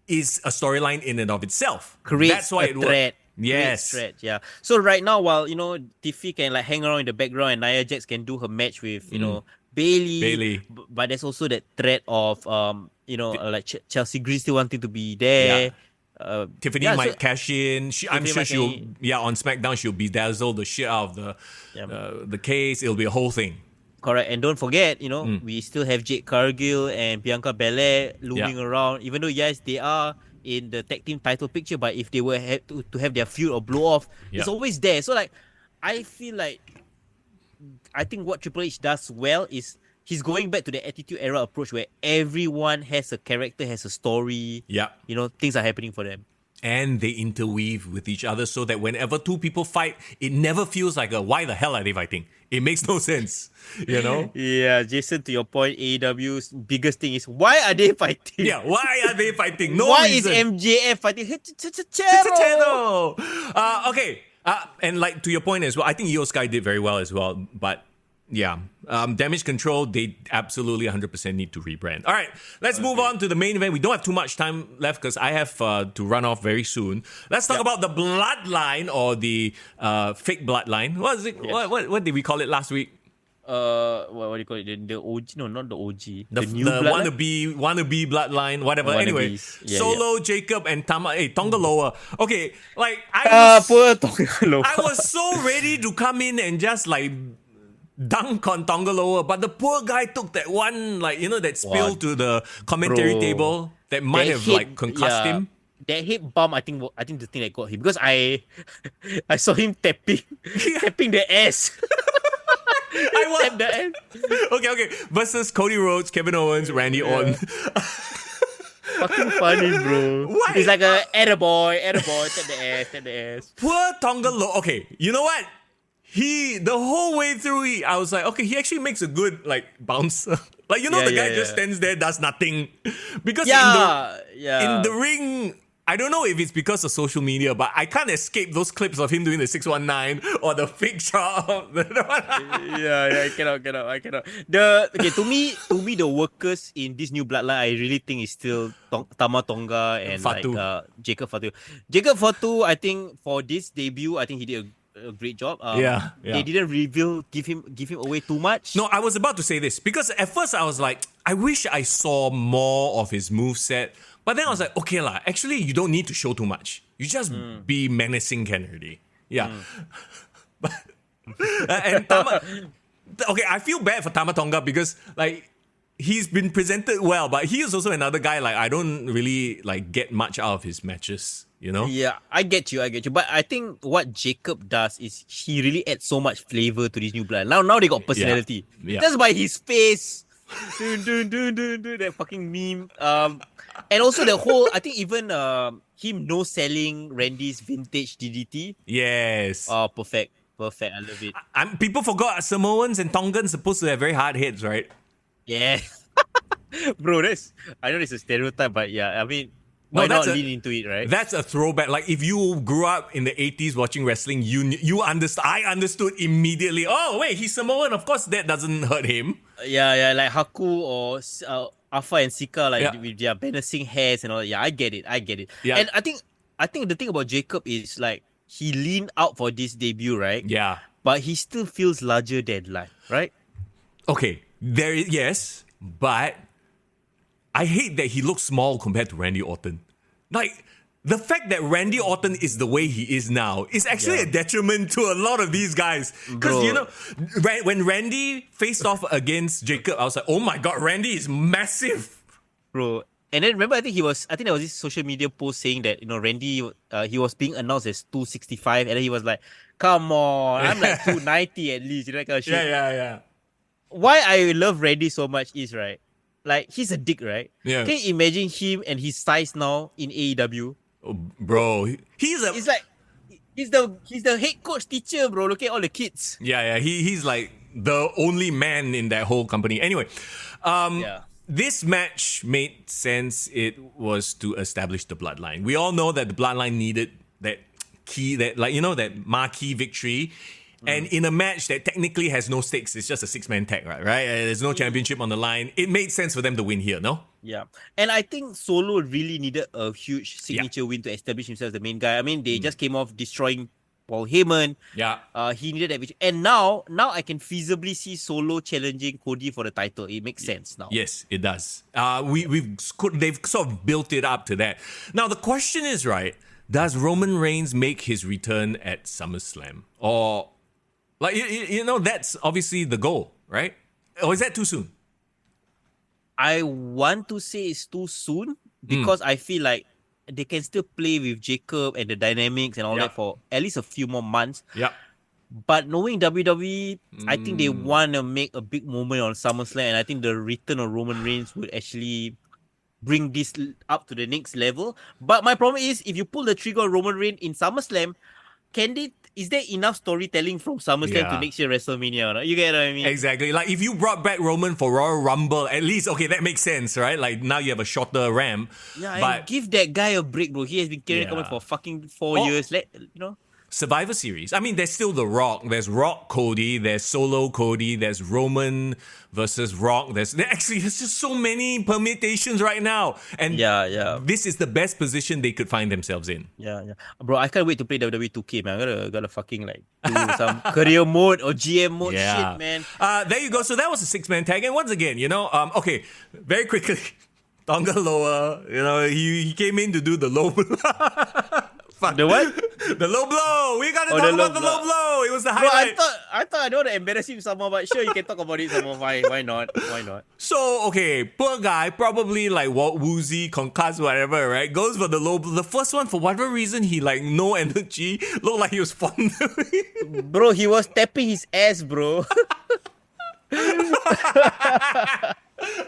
is a storyline in and of itself. Creates That's why a it worked. threat. Yes. Threat, yeah. So right now, while Tiffy can like hang around in the background and Nia Jax can do her match with Bailey, Bailey. but there's also that threat of like Chelsea Green still wanting to be there. Tiffany yeah, might so- cash in. I'm Tiffany sure might she'll, cash on SmackDown, she'll bedazzle the shit out of Yeah. the case. It'll be a whole thing. Correct, and don't forget, we still have Jade Cargill and Bianca Belair looming Yeah. around. Even though yes, they are in the tag team title picture, but if they were to have their feud or blow off, Yeah. it's always there. So like, I feel like I think what Triple H does well is he's going back to the Attitude Era approach where everyone has a character, has a story. Yeah. Things are happening for them. And they interweave with each other so that whenever two people fight, it never feels like why the hell are they fighting? It makes no sense, Yeah, Jason, to your point, AEW's biggest thing is why are they fighting? Yeah, why are they fighting? No why reason. is MJF fighting? Channel. Okay. And like to your point as well, I think Io Sky did very well as well. But yeah, Damage Control, they absolutely 100% need to rebrand. All right, let's move on to the main event. We don't have too much time left because I have to run off very soon. Let's talk about the Bloodline or the fake Bloodline. What is it? Yes. What did we call it last week? What do you call it? The OG? No, not the OG. The new Bloodline? wannabe Bloodline, whatever. Anyway, Wannabes. Yeah, Solo, Jacob, and Tongaloa. Okay, like I poor Tongaloa. I was so ready to come in and just like dunk on Tongaloa, but the poor guy took that one, like, that spill What? to the commentary Bro. table that might That have hit- like concussed yeah. him. That hit bump, I think the thing that got him because I saw him tapping the ass. I was Tap the ass. okay. Versus Cody Rhodes, Kevin Owens, Randy Orton. Fucking funny, bro. Why? It's like a attaboy, tap the ass. Poor Tongaloa. Okay, you know what? The whole way through, I was like, okay, he actually makes a good like bouncer. Like, the guy just stands there, does nothing. Because in the ring, I don't know if it's because of social media, but I can't escape those clips of him doing the 619 or the fake shot. I cannot. To me, the workers in this new bloodline, I really think is still Tama Tonga and Fatu. like Jacob Fatu. Jacob Fatu, I think for this debut, I think he did a great job. Yeah. They didn't give him away too much. No, I was about to say this because at first I was like, I wish I saw more of his moveset. But then I was like, okay lah, actually you don't need to show too much. You just be menacing Kennedy. Yeah. But, and Tama, okay, I feel bad for Tama Tonga because like he's been presented well, but he is also another guy like I don't really like get much out of his matches, Yeah, I get you. But I think what Jacob does is he really adds so much flavor to this new blood. Now they got personality. Yeah. Just by his face. Dun, that fucking meme. And also the whole, I think even him no selling Randy's vintage DDT. Yes. Oh, perfect. I love it. People forgot Samoans and Tongans supposed to have very hard heads, right? Yeah. Bro, I know it's a stereotype, but yeah, I mean, No, why that's not lean into it, right? That's a throwback. Like if you grew up in the 80s watching wrestling, you understand. I understood immediately. Oh wait, he's Samoan. Of course, that doesn't hurt him. Yeah, like Haku or Alpha and Sika, like Yeah. with their menacing hairs and all that. Yeah, I get it. Yeah. And I think the thing about Jacob is like he leaned out for this debut, right? Yeah. But he still feels larger than life, right? Okay. Yes, but I hate that he looks small compared to Randy Orton. Like the fact that Randy Orton is the way he is now is actually a detriment to a lot of these guys. Because, you know, when Randy faced off against Jacob, I was like, oh my God, Randy is massive. Bro. And then remember, I think there was this social media post saying that, you know, Randy, he was being announced as 265, and then he was like, come on, I'm like 290 at least, you know, that kind of shit. Yeah. Why I love Randy so much is, right, like, he's a dick, right? Yeah. Can you imagine him and his size now in AEW? Oh, bro, It's like, he's the head coach teacher, bro. Look at all the kids. Yeah. He's like the only man in that whole company. Anyway, this match made sense. It was to establish the bloodline. We all know that the bloodline needed that key, that marquee victory. And in a match that technically has no stakes, it's just a 6-man tag, right? There's no championship on the line. It made sense for them to win here, no? Yeah. And I think Solo really needed a huge signature win to establish himself as the main guy. I mean, they just came off destroying Paul Heyman. Yeah. He needed that victory. And now I can feasibly see Solo challenging Cody for the title. It makes sense now. Yes, it does. They've sort of built it up to that. Now, the question is, right, does Roman Reigns make his return at SummerSlam? Or... like, you know, that's obviously the goal, right? Or is that too soon? I want to say it's too soon because I feel like they can still play with Jacob and the dynamics and all that for at least a few more months. Yeah. But knowing WWE, I think they want to make a big moment on SummerSlam, and I think the return of Roman Reigns would actually bring this up to the next level. But my problem is, if you pull the trigger on Roman Reigns in SummerSlam, is there enough storytelling from SummerSlam to next year WrestleMania? No? You get what I mean? Exactly. Like, if you brought back Roman for Royal Rumble, at least, okay, that makes sense, right? Like, now you have a shorter ramp. Yeah, but and give that guy a break, bro. He has been carrying comment for fucking 4 years. Survivor Series. I mean, there's still The Rock. There's Rock Cody. There's Solo Cody. There's Roman versus Rock. There's just so many permutations right now. And this is the best position they could find themselves in. Yeah. Bro, I can't wait to play WWE 2K, man. I gotta fucking do some career mode or GM mode shit, man. There you go. So that was a 6-man tag. And once again, you know, okay, very quickly, Tonga Loa, you know, he came in to do the low The what? The low blow. We gotta talk about the low blow. It was the highlight. Bro, I thought I don't want to embarrass him somehow, but sure, you can talk about it somehow. Why not? So, okay, poor guy, probably like woozy, concussed, whatever, right? Goes for the low blow. The first one, for whatever reason, he like no energy. Looked like he was fondling. Bro, he was tapping his ass, bro.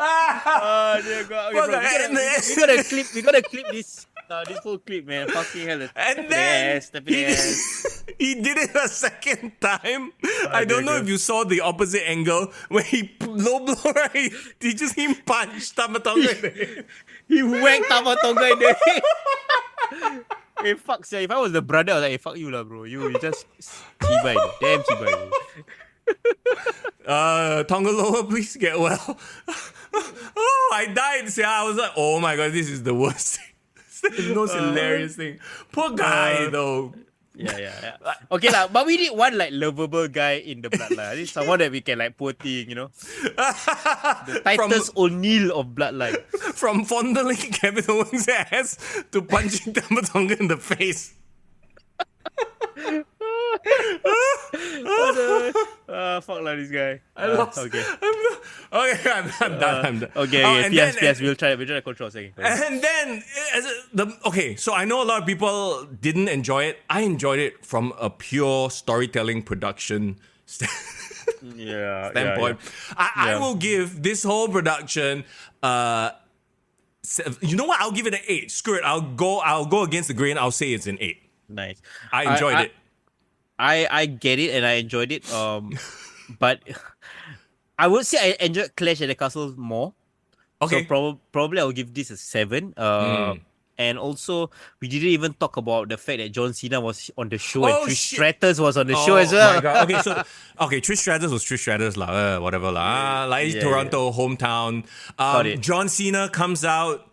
Oh dear God. Okay, bro, we gotta clip this. This whole clip, man. Fucking hell. And then he did it a second time. I don't know if you saw the opposite angle where he low blow, right? He just punched Tamatonga. He whacked Tamatonga in the head. Hey, fuck, sir. If I was the brother, I was like, hey, fuck you lah, bro. You just chibai. Damn chibai. Tongaloa, please get well. Oh, I died. I was like, oh my God, this is the worst thing. It's the most hilarious thing. Poor guy, though. Yeah. Okay, but we need one lovable guy in the bloodline. I think someone that we can poor thing, you know. The Titus O'Neil of bloodline. From fondling Kevin Owens' ass to punching Tamatonga in the face. Fuck this guy. I lost. Okay. I'm done. Okay. Yes. We'll try to control a second. And then, so I know a lot of people didn't enjoy it. I enjoyed it from a pure storytelling production standpoint. Yeah. I will give this whole production. You know what? I'll give it an 8. Screw it. I'll go against the grain. I'll say it's an 8. Nice. I enjoyed it. I get it and I enjoyed it. But I would say I enjoyed Clash at the Castle more. Okay. So probably I'll give this a 7. And also, we didn't even talk about the fact that John Cena was on the show and Trish Stratus was on the show as well. Oh my God. Okay, Trish Stratus was Trish Stratus whatever Toronto hometown. John Cena comes out,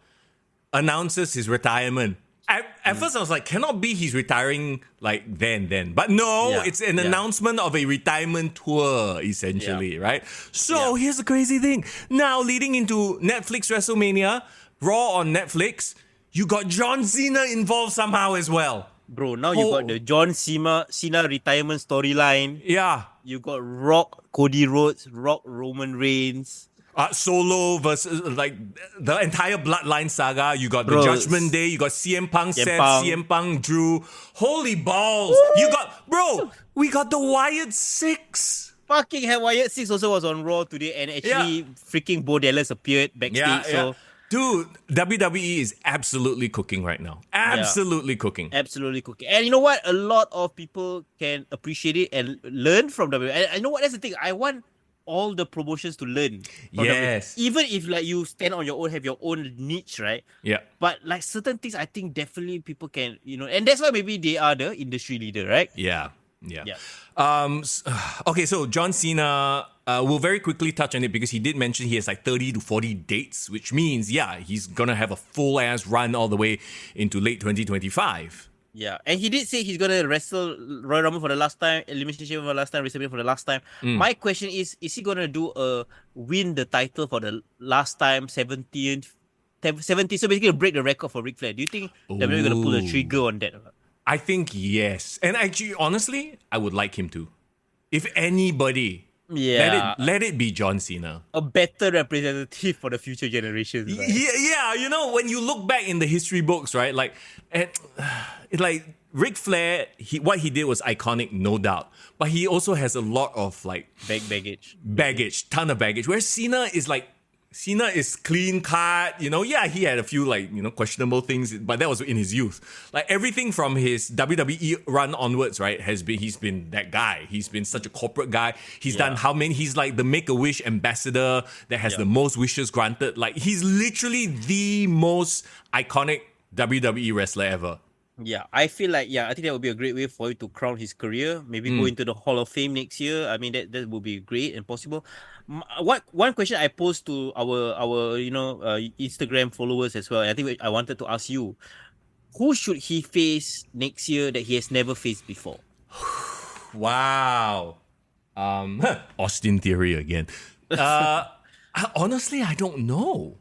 announces his retirement. At first I was like, cannot be he's retiring then. But no, it's an announcement of a retirement tour, essentially, right? So here's the crazy thing. Now, leading into Netflix WrestleMania, Raw on Netflix, you got John Cena involved somehow as well. Bro, now you got the John Cena retirement storyline. Yeah. You got Rock, Cody Rhodes, Rock, Roman Reigns. Solo versus like the entire Bloodline saga. You got Bro, the Judgment Day. You got CM Punk, Seth, Punk. CM Punk, Drew. Holy balls! You got, bro. We got the Wyatt Six. Fucking hell, Wyatt 6 also was on Raw today, and actually freaking Bo Dallas appeared backstage. So, dude, WWE is absolutely cooking right now. Absolutely cooking. Absolutely cooking. And you know what? A lot of people can appreciate it and learn from WWE. And you know what? That's the thing. I want all the promotions to learn from Yes. WWE. Even if like you stand on your own, have your own niche, right? Yeah. But like certain things, I think definitely people can, and that's why maybe they are the industry leader, right? Yeah. Okay, so John Cena, we'll very quickly touch on it because he did mention he has like 30 to 40 dates, which means, he's gonna have a full ass run all the way into late 2025. Yeah, and he did say he's gonna wrestle Royal Rumble for the last time, Elimination Chamber for the last time, WrestleMania for the last time. My question is he gonna win the title for the last time, 70? So basically break the record for Ric Flair. Do you think WWE gonna pull the trigger on that? I think yes. And actually, honestly, I would like him to. If anybody, let it be John Cena. A better representative for the future generations. Right? Yeah, when you look back in the history books, right? Like Ric Flair, what he did was iconic, no doubt. But he also has a lot of like baggage, ton of baggage. Whereas Cena is clean cut, he had a few questionable things, but that was in his youth. Like everything from his WWE run onwards, right, he's been that guy. He's been such a corporate guy. He's done he's like the Make-A-Wish ambassador that has the most wishes granted. Like he's literally the most iconic WWE wrestler ever. Yeah, I feel like I think that would be a great way for him to crown his career. Maybe go into the Hall of Fame next year. I mean that would be great and possible. One question I posed to our Instagram followers as well. And I think I wanted to ask you, who should he face next year that he has never faced before? Wow, Austin Theory again. Honestly, I don't know.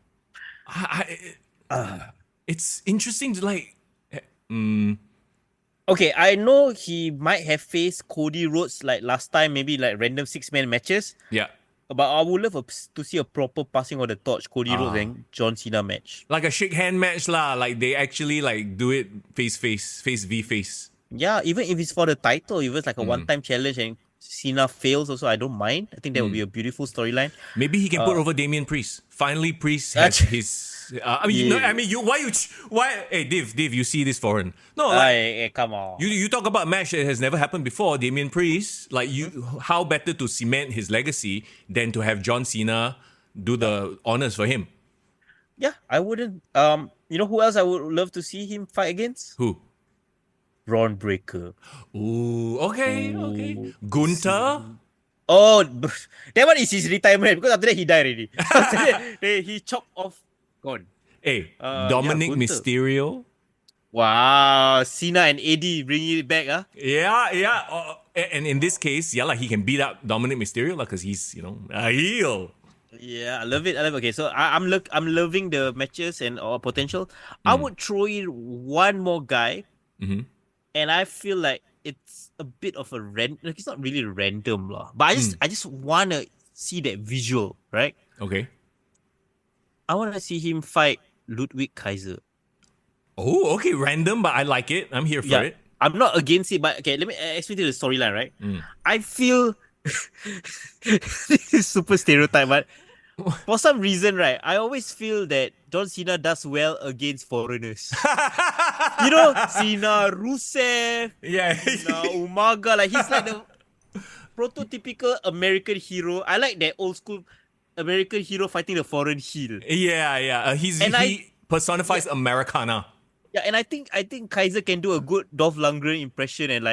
It's interesting to like. Okay, I know he might have faced Cody Rhodes like last time, maybe like random 6-man matches. Yeah. But I would love to see a proper passing of the torch, Cody Rhodes and John Cena match. Like a shake hand match lah. Like they actually like do it face v face. Yeah, even if it's for the title, if it's like a one-time challenge and Cena fails also, I don't mind. I think that would be a beautiful storyline. Maybe he can put over Damian Priest. Finally, Priest has his. Why? Hey, Div, you see this foreign? No, like, come on. You talk about a match that has never happened before. Damian Priest, like how better to cement his legacy than to have John Cena do the honors for him? Yeah, I wouldn't. You know who else I would love to see him fight against? Who? Braun Breaker. Ooh, okay. Gunther. Oh, that one is his retirement because after that he died already. After that, he chopped off. Gone. Hey, Dominic Mysterio. Wow, Cena and Eddie bringing it back, huh? Yeah. And in this case, like he can beat up Dominic Mysterio, because he's a heel. Yeah, I love it. Okay, so I'm loving the matches and potential. I would throw in one more guy, and I feel like it's a bit of a it's not really random lah. But I just wanna see that visual, right? Okay. I wanna see him fight Ludwig Kaiser. Oh, okay, random, but I like it. I'm here for it. I'm not against it, but okay, let me explain to you the storyline, right? I feel this is super stereotype, but for some reason, right, I always feel that John Cena does well against foreigners. Cena, Rusev, Umaga, like he's like the prototypical American hero. I like that old school American hero fighting the foreign heel. Yeah. He personifies Americana. Yeah, and I think Kaiser can do a good Dolph Lundgren impression and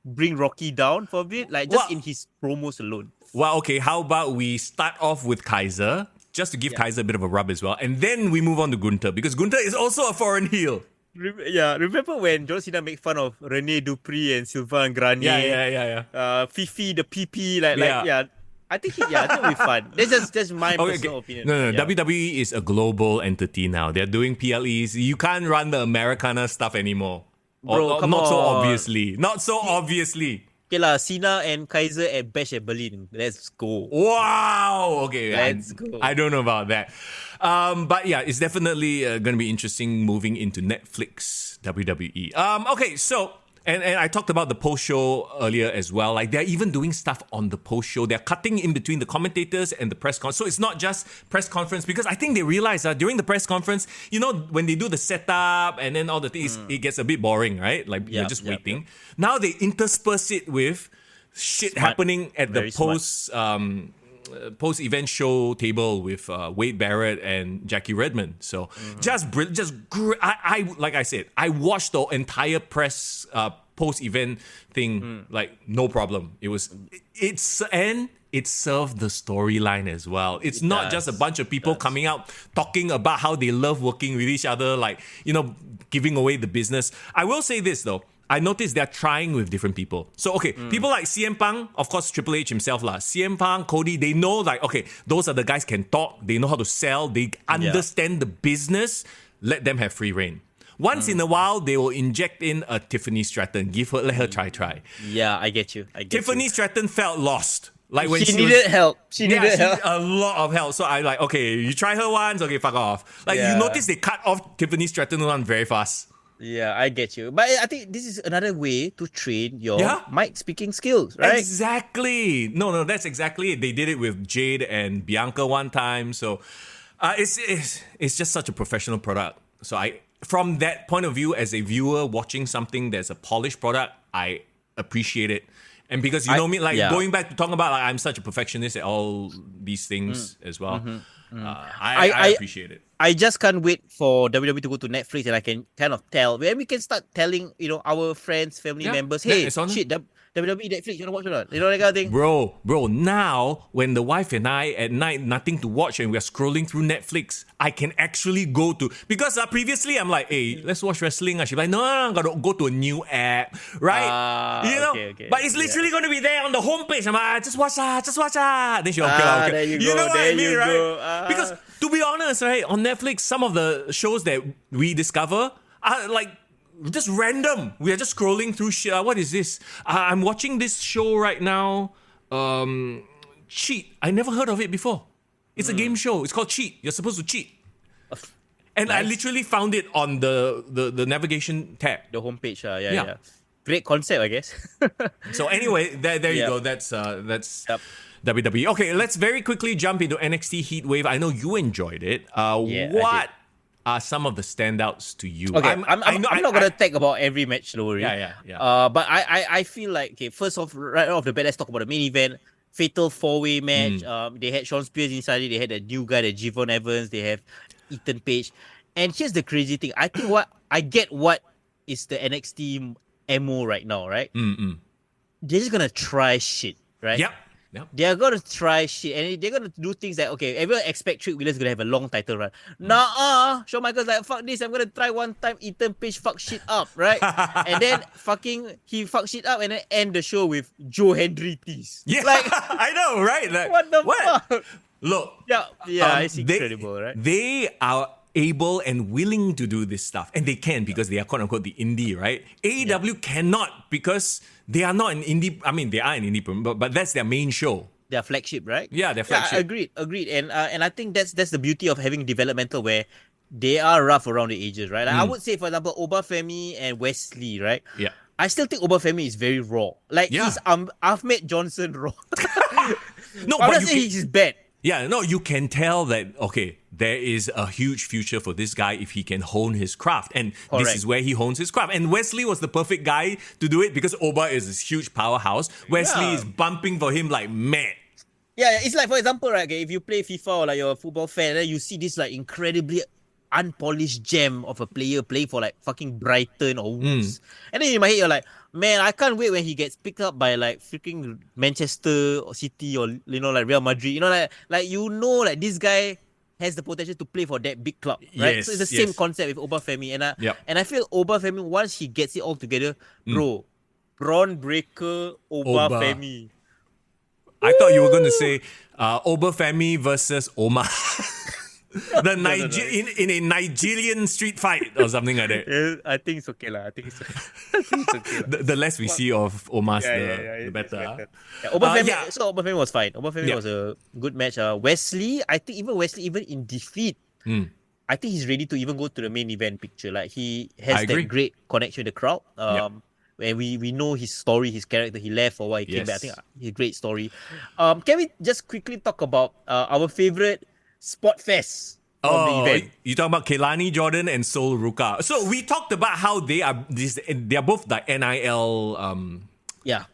bring Rocky down for a bit, like just in his promos alone. Well, okay, how about we start off with Kaiser, just to give Kaiser a bit of a rub as well, and then we move on to Gunther, because Gunther is also a foreign heel. Remember when John Cena made fun of Rene Dupree and Sylvain Grenier? Yeah. Fifi, the PP, I think it'll be fun. That's just my personal opinion. No. Yeah. WWE is a global entity now. They're doing PLEs. You can't run the Americana stuff anymore. Bro, come not so on. obviously. Not so obviously. Okay lah, Cena and Kaiser at Bash at Berlin. Let's go. Wow. Okay. Let's go. I don't know about that. But yeah, it's definitely going to be interesting moving into Netflix WWE. Okay, so and I talked about the post show earlier as well. Like they're even doing stuff on the post show. They're cutting in between the commentators and the press conference. So it's not just press conference because I think they realize that during the press conference, when they do the setup and then all the things, it gets a bit boring, right? Like you're just waiting. Now they intersperse it with shit happening at the post-event show table with Wade Barrett and Jackie Redmond. So just great. I like I said, I watched the entire press post-event thing like no problem. It served the storyline as well. It's not just a bunch of people coming out talking about how they love working with each other, like, giving away the business. I will say this though. I noticed they're trying with different people. So, people like CM Punk, of course, Triple H himself lah. CM Punk, Cody, they know like, those are the guys can talk. They know how to sell. They understand the business. Let them have free reign. Once in a while, they will inject in a Tiffany Stratton. Let her try. Yeah, I get you. Tiffany Stratton felt lost. Like when she needed help. She needed help. A lot of help. So I like, you try her once, fuck off. Like you notice they cut off Tiffany Stratton one very fast. Yeah, I get you. But I think this is another way to train your mic speaking skills, right? Exactly. No, that's exactly it. They did it with Jade and Bianca one time. So it's just such a professional product. So from that point of view, as a viewer watching something that's a polished product, I appreciate it. And because me, going back to talking about I'm such a perfectionist at all these things as well. I appreciate it. I just can't wait for WWE to go to Netflix and I can kind of tell. When we can start telling, our friends, family members, hey, WWE, Netflix, you want to watch or not? You know that kind of thing? Bro, now when the wife and I at night, nothing to watch and we're scrolling through Netflix, I can actually go to, because previously I'm like, hey, let's watch wrestling. She's like, no, gotta go to a new app, right? Okay. But it's literally going to be there on the homepage. I'm like, just watch that. Then she'll okay. There you know go, what I mean, right? Because to be honest, right, on Netflix, some of the shows that we discover are like just random. We are just scrolling through shit. What is this? I'm watching this show right now. Cheat. I never heard of it before. It's a game show. It's called Cheat. You're supposed to cheat. And nice. I literally found it on the navigation tab. The homepage. Yeah. Great concept, I guess. So anyway, there you go. That's WWE. Okay, let's very quickly jump into NXT Heatwave. I know you enjoyed it. What are some of the standouts to you? Okay, I'm not gonna talk about every match, don't worry. Yeah. But I feel like first off, right off the bat, let's talk about the main event. Fatal 4-way match. They had Sean Spears inside it. They had a new guy, the Javon Evans. They have Ethan Page. And here's the crazy thing. I think what is the NXT MO right now, right? They're just gonna try shit, right? Yep. They're gonna try shit and they're gonna do things that everyone expect Trick Williams gonna have a long title run. Nah, Shawn Michaels like fuck this. I'm gonna try one time. Ethan Page fuck shit up, right? And then he fuck shit up and then end the show with Joe Hendry tease. Yeah, like I know, right? Like, what the fuck? Look, it's incredible, right? They are able and willing to do this stuff, and they can because they are quote unquote the indie, right? AEW cannot because they are not an indie. I mean, they are an indie, but that's their main show. Their flagship, right? Yeah, their flagship. Agreed. And I think that's the beauty of having developmental where they are rough around the edges, right? Like, I would say, for example, Obafemi and Wesley, right? Yeah. I still think Obafemi is very raw. Like he's Ahmed Johnson raw. No, I'm not saying he's bad. Yeah, no, you can tell that, there is a huge future for this guy if he can hone his craft. And this is where he hones his craft. And Wesley was the perfect guy to do it because Oba is this huge powerhouse. Wesley is bumping for him like mad. Yeah, it's like, for example, right, if you play FIFA or like you're a football fan, then you see this like incredibly unpolished gem of a player playing for like fucking Brighton or Wolves. And then in my head, you're like, man, I can't wait when he gets picked up by like freaking Manchester or City or like Real Madrid. Like this guy has the potential to play for that big club, right? Yes, so it's the same concept with Obafemi, and I feel Obafemi, once he gets it all together, bro, Braun Breaker Obafemi. I thought you were going to say Oberfemi versus Omar. The No. in a Nigerian street fight or something like that. Yeah, I think it's okay lah. I think it's okay lah. The less we see of Omar's, the It's better. better. Yeah, Oberfemi, Yeah. so Oberfemi was fine. Oberfemi Yeah. was a good match. Wesley, I think Wesley, even in defeat, I think he's ready to even go to the main event picture. Like he has I agree. that great connection with the crowd. And we know his story, his character. He left for why he came back. I think he's a great story. Can we just quickly talk about our favorite spot fest of the event? You talking about Kehlani Jordan and Sol Ruka. So we talked about how they are both the NIL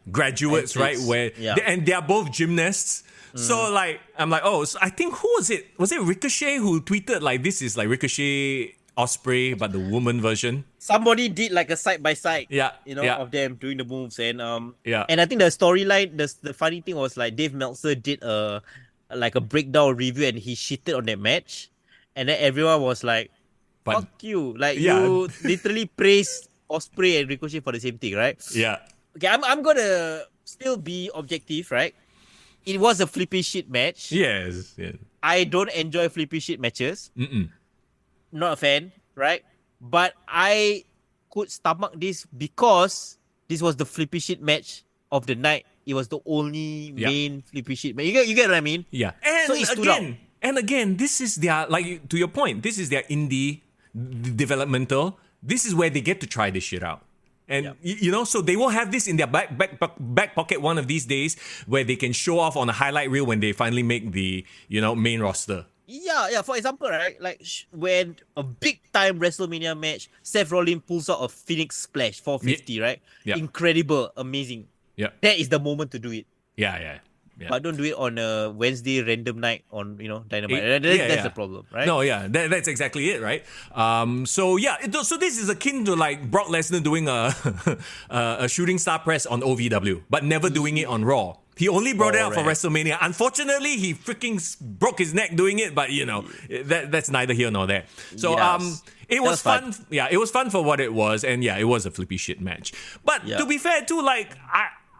graduates, right? Where they are both gymnasts. So like I'm like, so I think who was it? Was it Ricochet who tweeted like this is like Ricochet Osprey but the woman version? Somebody did like a side by side, Yeah. of them doing the moves, and Yeah. and I think the storyline, the funny thing was like Dave Meltzer did a breakdown review, and he shitted on that match, and then everyone was like, "Fuck you!" Like you literally praised Osprey and Ricochet for the same thing, right? Yeah. Okay, I'm gonna still be objective, right? It was a flippy shit match. Yes. I don't enjoy flippy shit matches. Not a fan, right? But I could stomach this because this was the flippy shit match of the night. It was the only main flippy shit match. You get what I mean? Yeah. And again, this is their, like, to your point, this is their indie developmental. This is where they get to try this shit out. And, so they will have this in their back pocket one of these days where they can show off on a highlight reel when they finally make the, main roster. Yeah. For example, right, like when a big time WrestleMania match, Seth Rollins pulls out a Phoenix Splash 450, right? Yeah. Incredible, amazing. Yeah. That is the moment to do it. Yeah. But don't do it on a Wednesday random night on, Dynamite. That's the problem, right? No, that's exactly it, right? So this is akin to like Brock Lesnar doing a shooting star press on OVW, but never doing it on Raw. He only brought it out for WrestleMania. Unfortunately, he freaking broke his neck doing it, but that's neither here nor there. So it was fun. Yeah, it was fun for what it was, and it was a flippy shit match. But to be fair too, like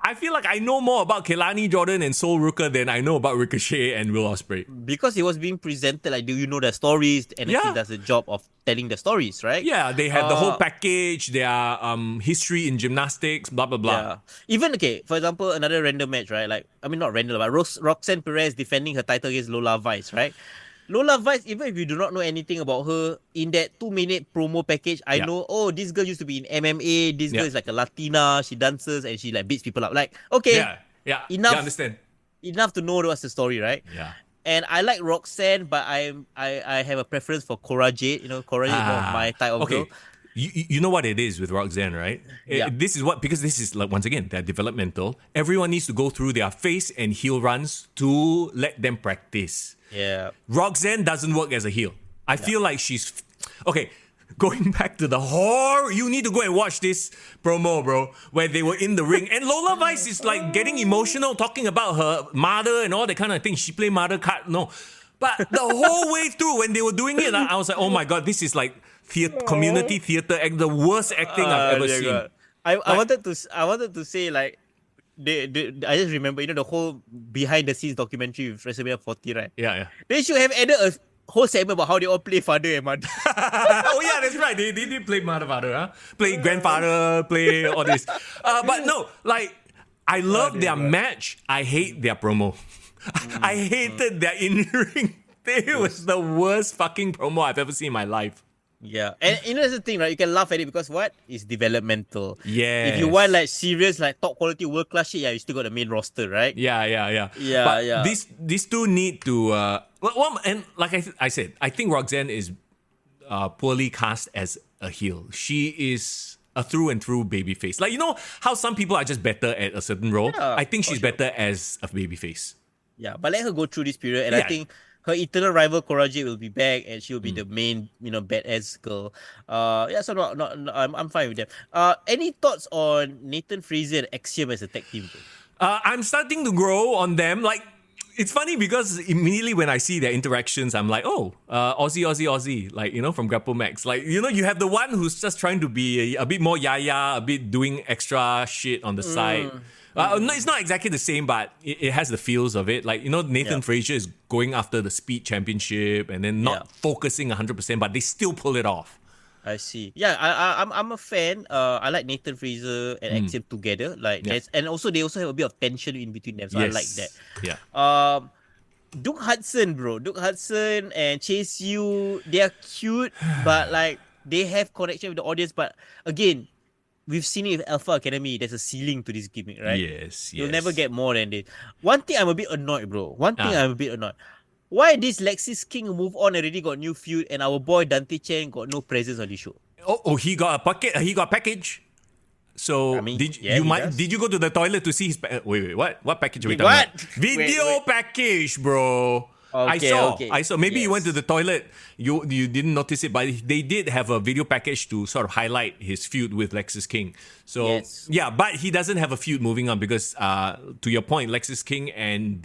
I feel like I know more about Kehlani Jordan and Sol Ruka than I know about Ricochet and Will Ospreay. Because he was being presented like, do you know the stories? NXT does a job of telling the stories, right? Yeah, they had the whole package, their history in gymnastics, blah, blah, blah. Yeah. Even, for example, another random match, right? Like, I mean, not random, but Roxanne Perez defending her title against Lola Vice, right? Lola Vice, even if you do not know anything about her, in that 2-minute promo package, I know, this girl used to be in MMA, this girl is like a Latina, she dances and she like beats people up. Like, okay, enough, understand. Enough to know what's the story, right? Yeah. And I like Roxanne, but I have a preference for Cora Jade. Cora Jade is more of my type of girl. You know what it is with Roxanne, right? This is because this is like, once again, they're developmental. Everyone needs to go through their face and heel runs to let them practice. Yeah. Roxanne doesn't work as a heel. I feel like she's... Okay, going back to the horror, you need to go and watch this promo, bro, where they were in the ring. And Lola Vice is like getting emotional, talking about her mother and all that kind of thing. She played mother card. No. But the whole way through, when they were doing it, I was like, oh my God, this is like community theater, the worst acting I've ever seen. I wanted to say like, I just remember, the whole behind the scenes documentary with WrestleMania 40, right? Yeah. They should have added a whole segment about how they all play father and mother. Oh yeah, that's right. They did play father, huh? Play grandfather, play all this. But no, like I love their match. I hate their promo. I hated their in-ring. It was the worst fucking promo I've ever seen in my life. Yeah, and that's the thing, right? You can laugh at it because what? It's developmental. Yeah. If you want like serious, like top quality world class shit, you still got the main roster, right? Yeah. But these two need to. And like I said, I think Roxanne is poorly cast as a heel. She is a through and through babyface. Like, how some people are just better at a certain role. Yeah, I think she's better as a babyface. Yeah, but let her go through this period, and I think her eternal rival Cora Jade will be back, and she'll be the main, badass girl. So I'm fine with them. Any thoughts on Nathan Frazier and Axiom as a tag team? I'm starting to grow on them. Like, It's funny because immediately when I see their interactions, I'm like, oh, Aussie, like, from Grapple Max. Like, you have the one who's just trying to be a bit more yaya, a bit doing extra shit on the side. No, it's not exactly the same, but it has the feels of it. Like, Nathan Frazier is going after the speed championship and then not focusing 100%, but they still pull it off. I see. Yeah, I'm a fan. I like Nathan Fraser and Axiom together. And also they also have a bit of tension in between them, so I like that. Yeah. Duke Hudson, bro. Duke Hudson and Chase U, they are cute, but like they have connection with the audience. But again, we've seen it with Alpha Academy. There's a ceiling to this gimmick, right? Yes. You'll never get more than this. One thing I'm a bit annoyed, bro. Why this Lexis King move on already got new feud and our boy Dante Chen got no presence on the show? Oh, he got a packet. He got a package. So did you go to the toilet to see his? Wait, what package are we talking about? Video package, bro. I saw. Maybe you went to the toilet. You didn't notice it, but they did have a video package to sort of highlight his feud with Lexis King. So but he doesn't have a feud moving on because, to your point, Lexis King and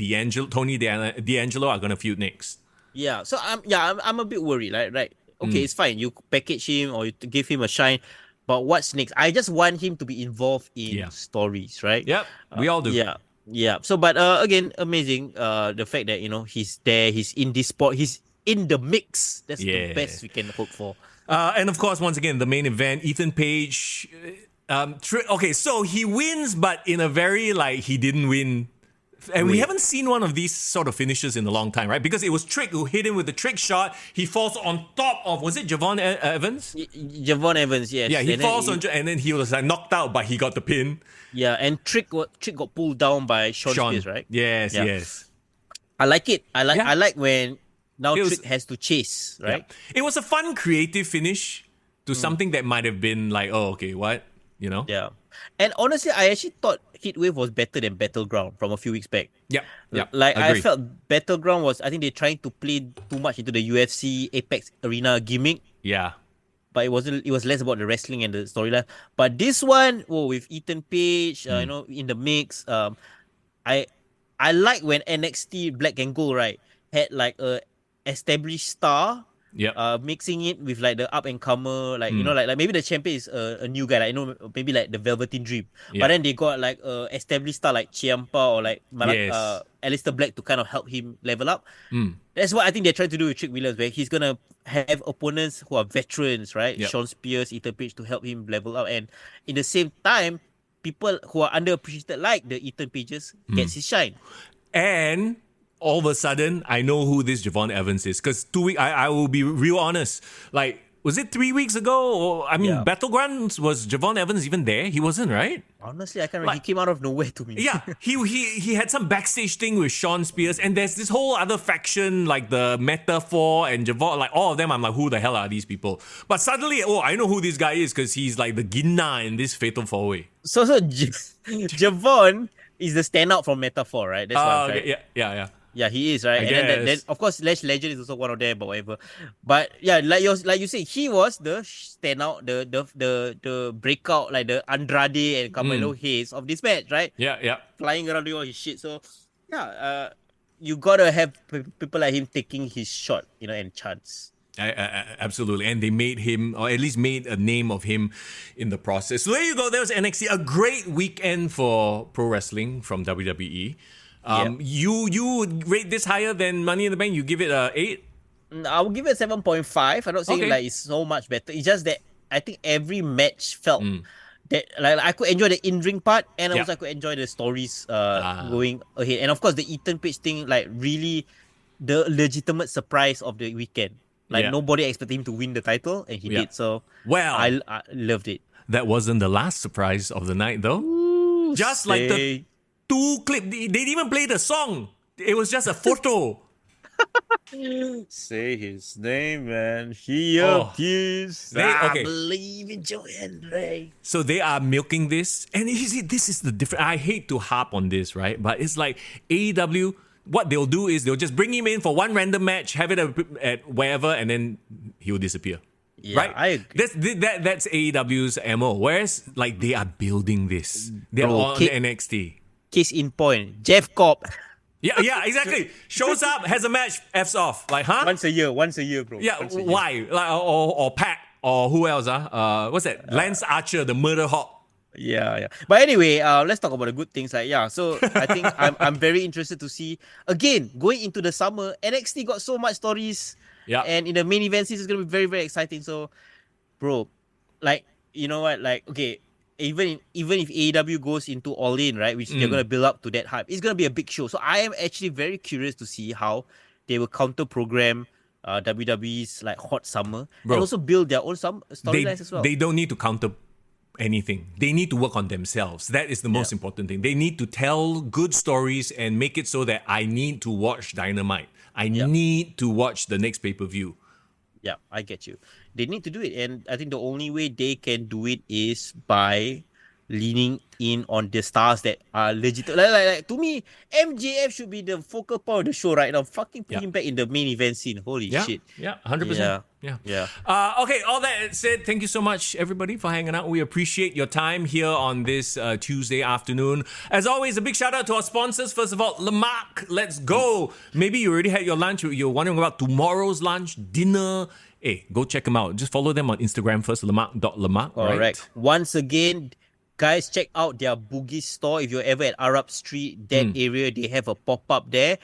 Tony D'Angelo are gonna feud next. Yeah. So I'm a bit worried. Right. Okay, it's fine. You package him or you give him a shine. But what's next? I just want him to be involved in stories, right? Yep, we all do. Yeah. So, but again, amazing. The fact that he's there, he's in this spot, he's in the mix. That's the best we can hope for. And of course, once again, the main event, Ethan Page. Okay, so he wins, but in a very he didn't win. And we haven't seen one of these sort of finishes in a long time, right? Because it was Trick who hit him with the trick shot. He falls on top of, was it Javon Evans? Javon Evans, yes. Yeah, he falls and then he was knocked out, but he got the pin. Yeah, and Trick got pulled down by Sean Spears, right? Yes. I like it. I like when now Trick has to chase, right? Yeah. It was a fun, creative finish to something that might have been like, oh, okay, what? Yeah. And honestly, I actually thought Heatwave was better than Battleground from a few weeks back. Yeah. I felt Battleground I think they're trying to play too much into the UFC Apex Arena gimmick. Yeah. But it was less about the wrestling and the storyline. But this one, with Ethan Page, in the mix, I like when NXT Black and Gold, right, had like a established star. Mixing it with like the up and comer, like like maybe the champion is a new guy, like maybe like the Velveteen Dream, but then they got like a established star like Ciampa or like Aleister Black to kind of help him level up. That's what I think they're trying to do with Trick Williams, where he's gonna have opponents who are veterans, right? Sean Spears, Ethan Page to help him level up, and in the same time, people who are underappreciated like the Ethan Pages gets his shine. And all of a sudden, I know who this Javon Evans is. Because 2 weeks, I will be real honest. Like, was it 3 weeks ago? Battlegrounds, was Javon Evans even there? He wasn't, right? Honestly, I can't remember. He came out of nowhere to me. Yeah, he had some backstage thing with Sean Spears. And there's this whole other faction, like the Metaphor and Javon. Like, all of them, I'm like, who the hell are these people? But suddenly, I know who this guy is because he's like the Ginna in this Fatal 4-Way. So Javon is the standout from Metaphor, right? That's what I'm trying. Yeah. Yeah, he is, right? And then of course, Lash Legend is also one of them, but whatever. But yeah, like you say, he was the standout, the breakout, like the Andrade and Carmelo Hayes of this match, right? Yeah. Flying around doing all his shit. So you gotta have people like him taking his shot, and chance. Absolutely. And they made him, or at least made a name of him in the process. So there you go. There was NXT. A great weekend for pro wrestling from WWE. You would rate this higher than Money in the Bank? You give it a 8? I would give it 7.5. I'm not saying like it's so much better. It's just that I think every match felt that like I could enjoy the in-ring part, and also I could enjoy the stories going ahead. And of course, the Ethan Page thing, like really the legitimate surprise of the weekend. Like nobody expected him to win the title, and he did. So I loved it. That wasn't the last surprise of the night, though. Ooh, just like the 2 clip, they didn't even play the song. It was just a photo. Say his name, man. He appears. I believe in Joanne Ray. So they are milking this, and you see, this is the difference. I hate to harp on this, right? But it's like AEW. What they'll do is they'll just bring him in for one random match, have it at wherever, and then he'll disappear. Yeah, right? I agree. That's AEW's MO. Whereas, like, they are building this. They're on NXT. Case in point, Jeff Cobb. Yeah, exactly. Shows up, has a match, F's off. Like, huh? Once a year, bro. Yeah, Once a year. why? Like, or Pat, or who else? What's that? Lance Archer, the Murder Hawk. Yeah. But anyway, let's talk about the good things. Like, yeah, so I think I'm very interested to see again going into the summer. NXT got so much stories, and in the main event season, it's gonna be very, very exciting. So, bro, like, you know what? Like, okay, even if AEW goes into All In, right, which they're gonna build up to that hype, it's gonna be a big show. So I am actually very curious to see how they will counter program WWE's like hot summer, and also build their own storylines as well. They don't need to counter anything. They need to work on themselves. That is the most important thing. They need to tell good stories and make it so that I need to watch Dynamite. I need to watch the next pay-per-view. Yeah, I get you. They need to do it, and I think the only way they can do it is by leaning in on the stars that are legit. Like to me, MJF should be the focal point of the show right now. Fucking put him back in the main event scene. Holy shit. Yeah, 100%. Yeah. Okay, all that said, thank you so much, everybody, for hanging out. We appreciate your time here on this Tuesday afternoon. As always, a big shout out to our sponsors. First of all, Lemak, let's go. Maybe you already had your lunch. You're wondering about tomorrow's lunch, dinner. Hey, go check them out. Just follow them on Instagram first, lemak.lemak. Correct. Right? Once again, guys, check out their Bugis store. If you're ever at Arab Street, that area, they have a pop-up there.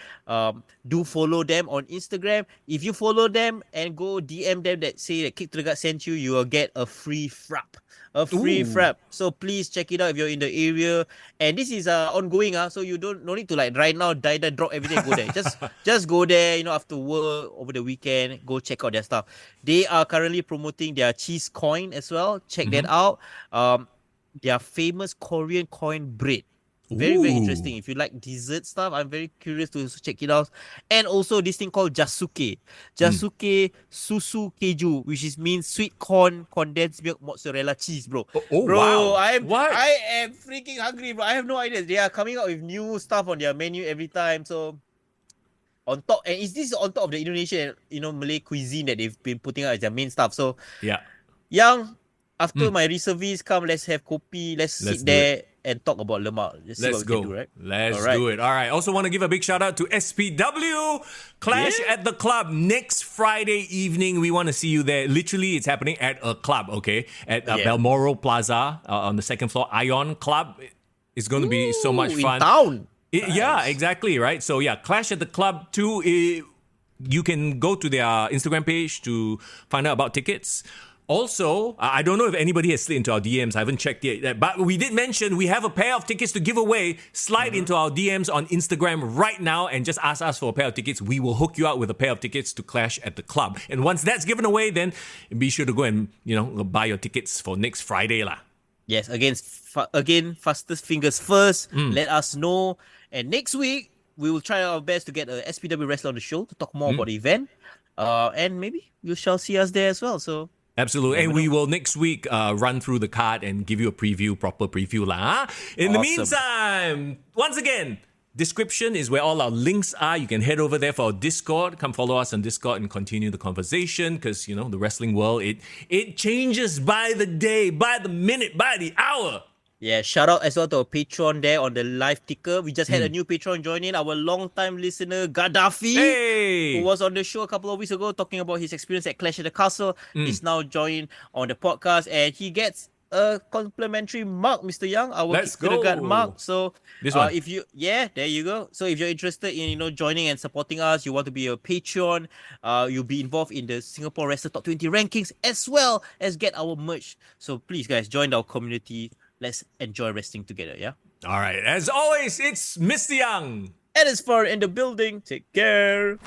Do follow them on Instagram. If you follow them and go DM them that say that Kick to the Gut sent you, you will get a free frap. So please check it out if you're in the area. And this is ongoing, so you no need to like right now drop everything and go there. Just go there, after work, over the weekend, go check out their stuff. They are currently promoting their cheese coin as well. Check that out. Their famous Korean coin bread. Very, very interesting. If you like dessert stuff, I'm very curious to check it out. And also this thing called Jasuke. Jasuke Susu Keju, which means sweet corn, condensed milk, mozzarella cheese, bro. Bro, wow. I am freaking hungry, bro. I have no idea. They are coming out with new stuff on their menu every time. So on top, and is this on top of the Indonesian, Malay cuisine that they've been putting out as their main stuff. So Yang, after my reservice, come, let's have kopi, let's sit there and talk about lemak. Let's see what we can do, right? Let's do it. All right. Also want to give a big shout out to SPW Clash at the Club next Friday evening. We want to see you there. Literally, it's happening at a club, okay? At Balmoral Plaza on the second floor. Ion Club. It's going to be so much fun. In town. Nice. Yeah, exactly, right? So Clash at the Club 2. You can go to their Instagram page to find out about tickets. Also, I don't know if anybody has slid into our DMs. I haven't checked yet. But we did mention we have a pair of tickets to give away. Slide into our DMs on Instagram right now and just ask us for a pair of tickets. We will hook you out with a pair of tickets to Clash at the Club. And once that's given away, then be sure to go and, buy your tickets for next Friday lah. Yes, again, fastest fingers first. Let us know. And next week, we will try our best to get a SPW wrestler on the show to talk more about the event. And maybe you shall see us there as well. So absolutely. And we will next week run through the card and give you a proper preview lah. In the meantime, once again, description is where all our links are. You can head over there for our Discord. Come follow us on Discord and continue the conversation because, the wrestling world, it changes by the day, by the minute, by the hour. Yeah, shout out as well to our Patreon there on the live ticker. We just had a new Patreon join in, our long-time listener, Gaddafi, who was on the show a couple of weeks ago talking about his experience at Clash at the Castle. He's now joined on the podcast and he gets a complimentary mug, Mr. Young, our Kick to the Gut mug. So this one. There you go. So if you're interested in joining and supporting us, you want to be a Patreon, you'll be involved in the Singapore Wrestler Top 20 rankings as well as get our merch. So please guys, join our community. Let's enjoy wrestling together, yeah? All right. As always, it's Mr. Young. And it's Far in the building. Take care.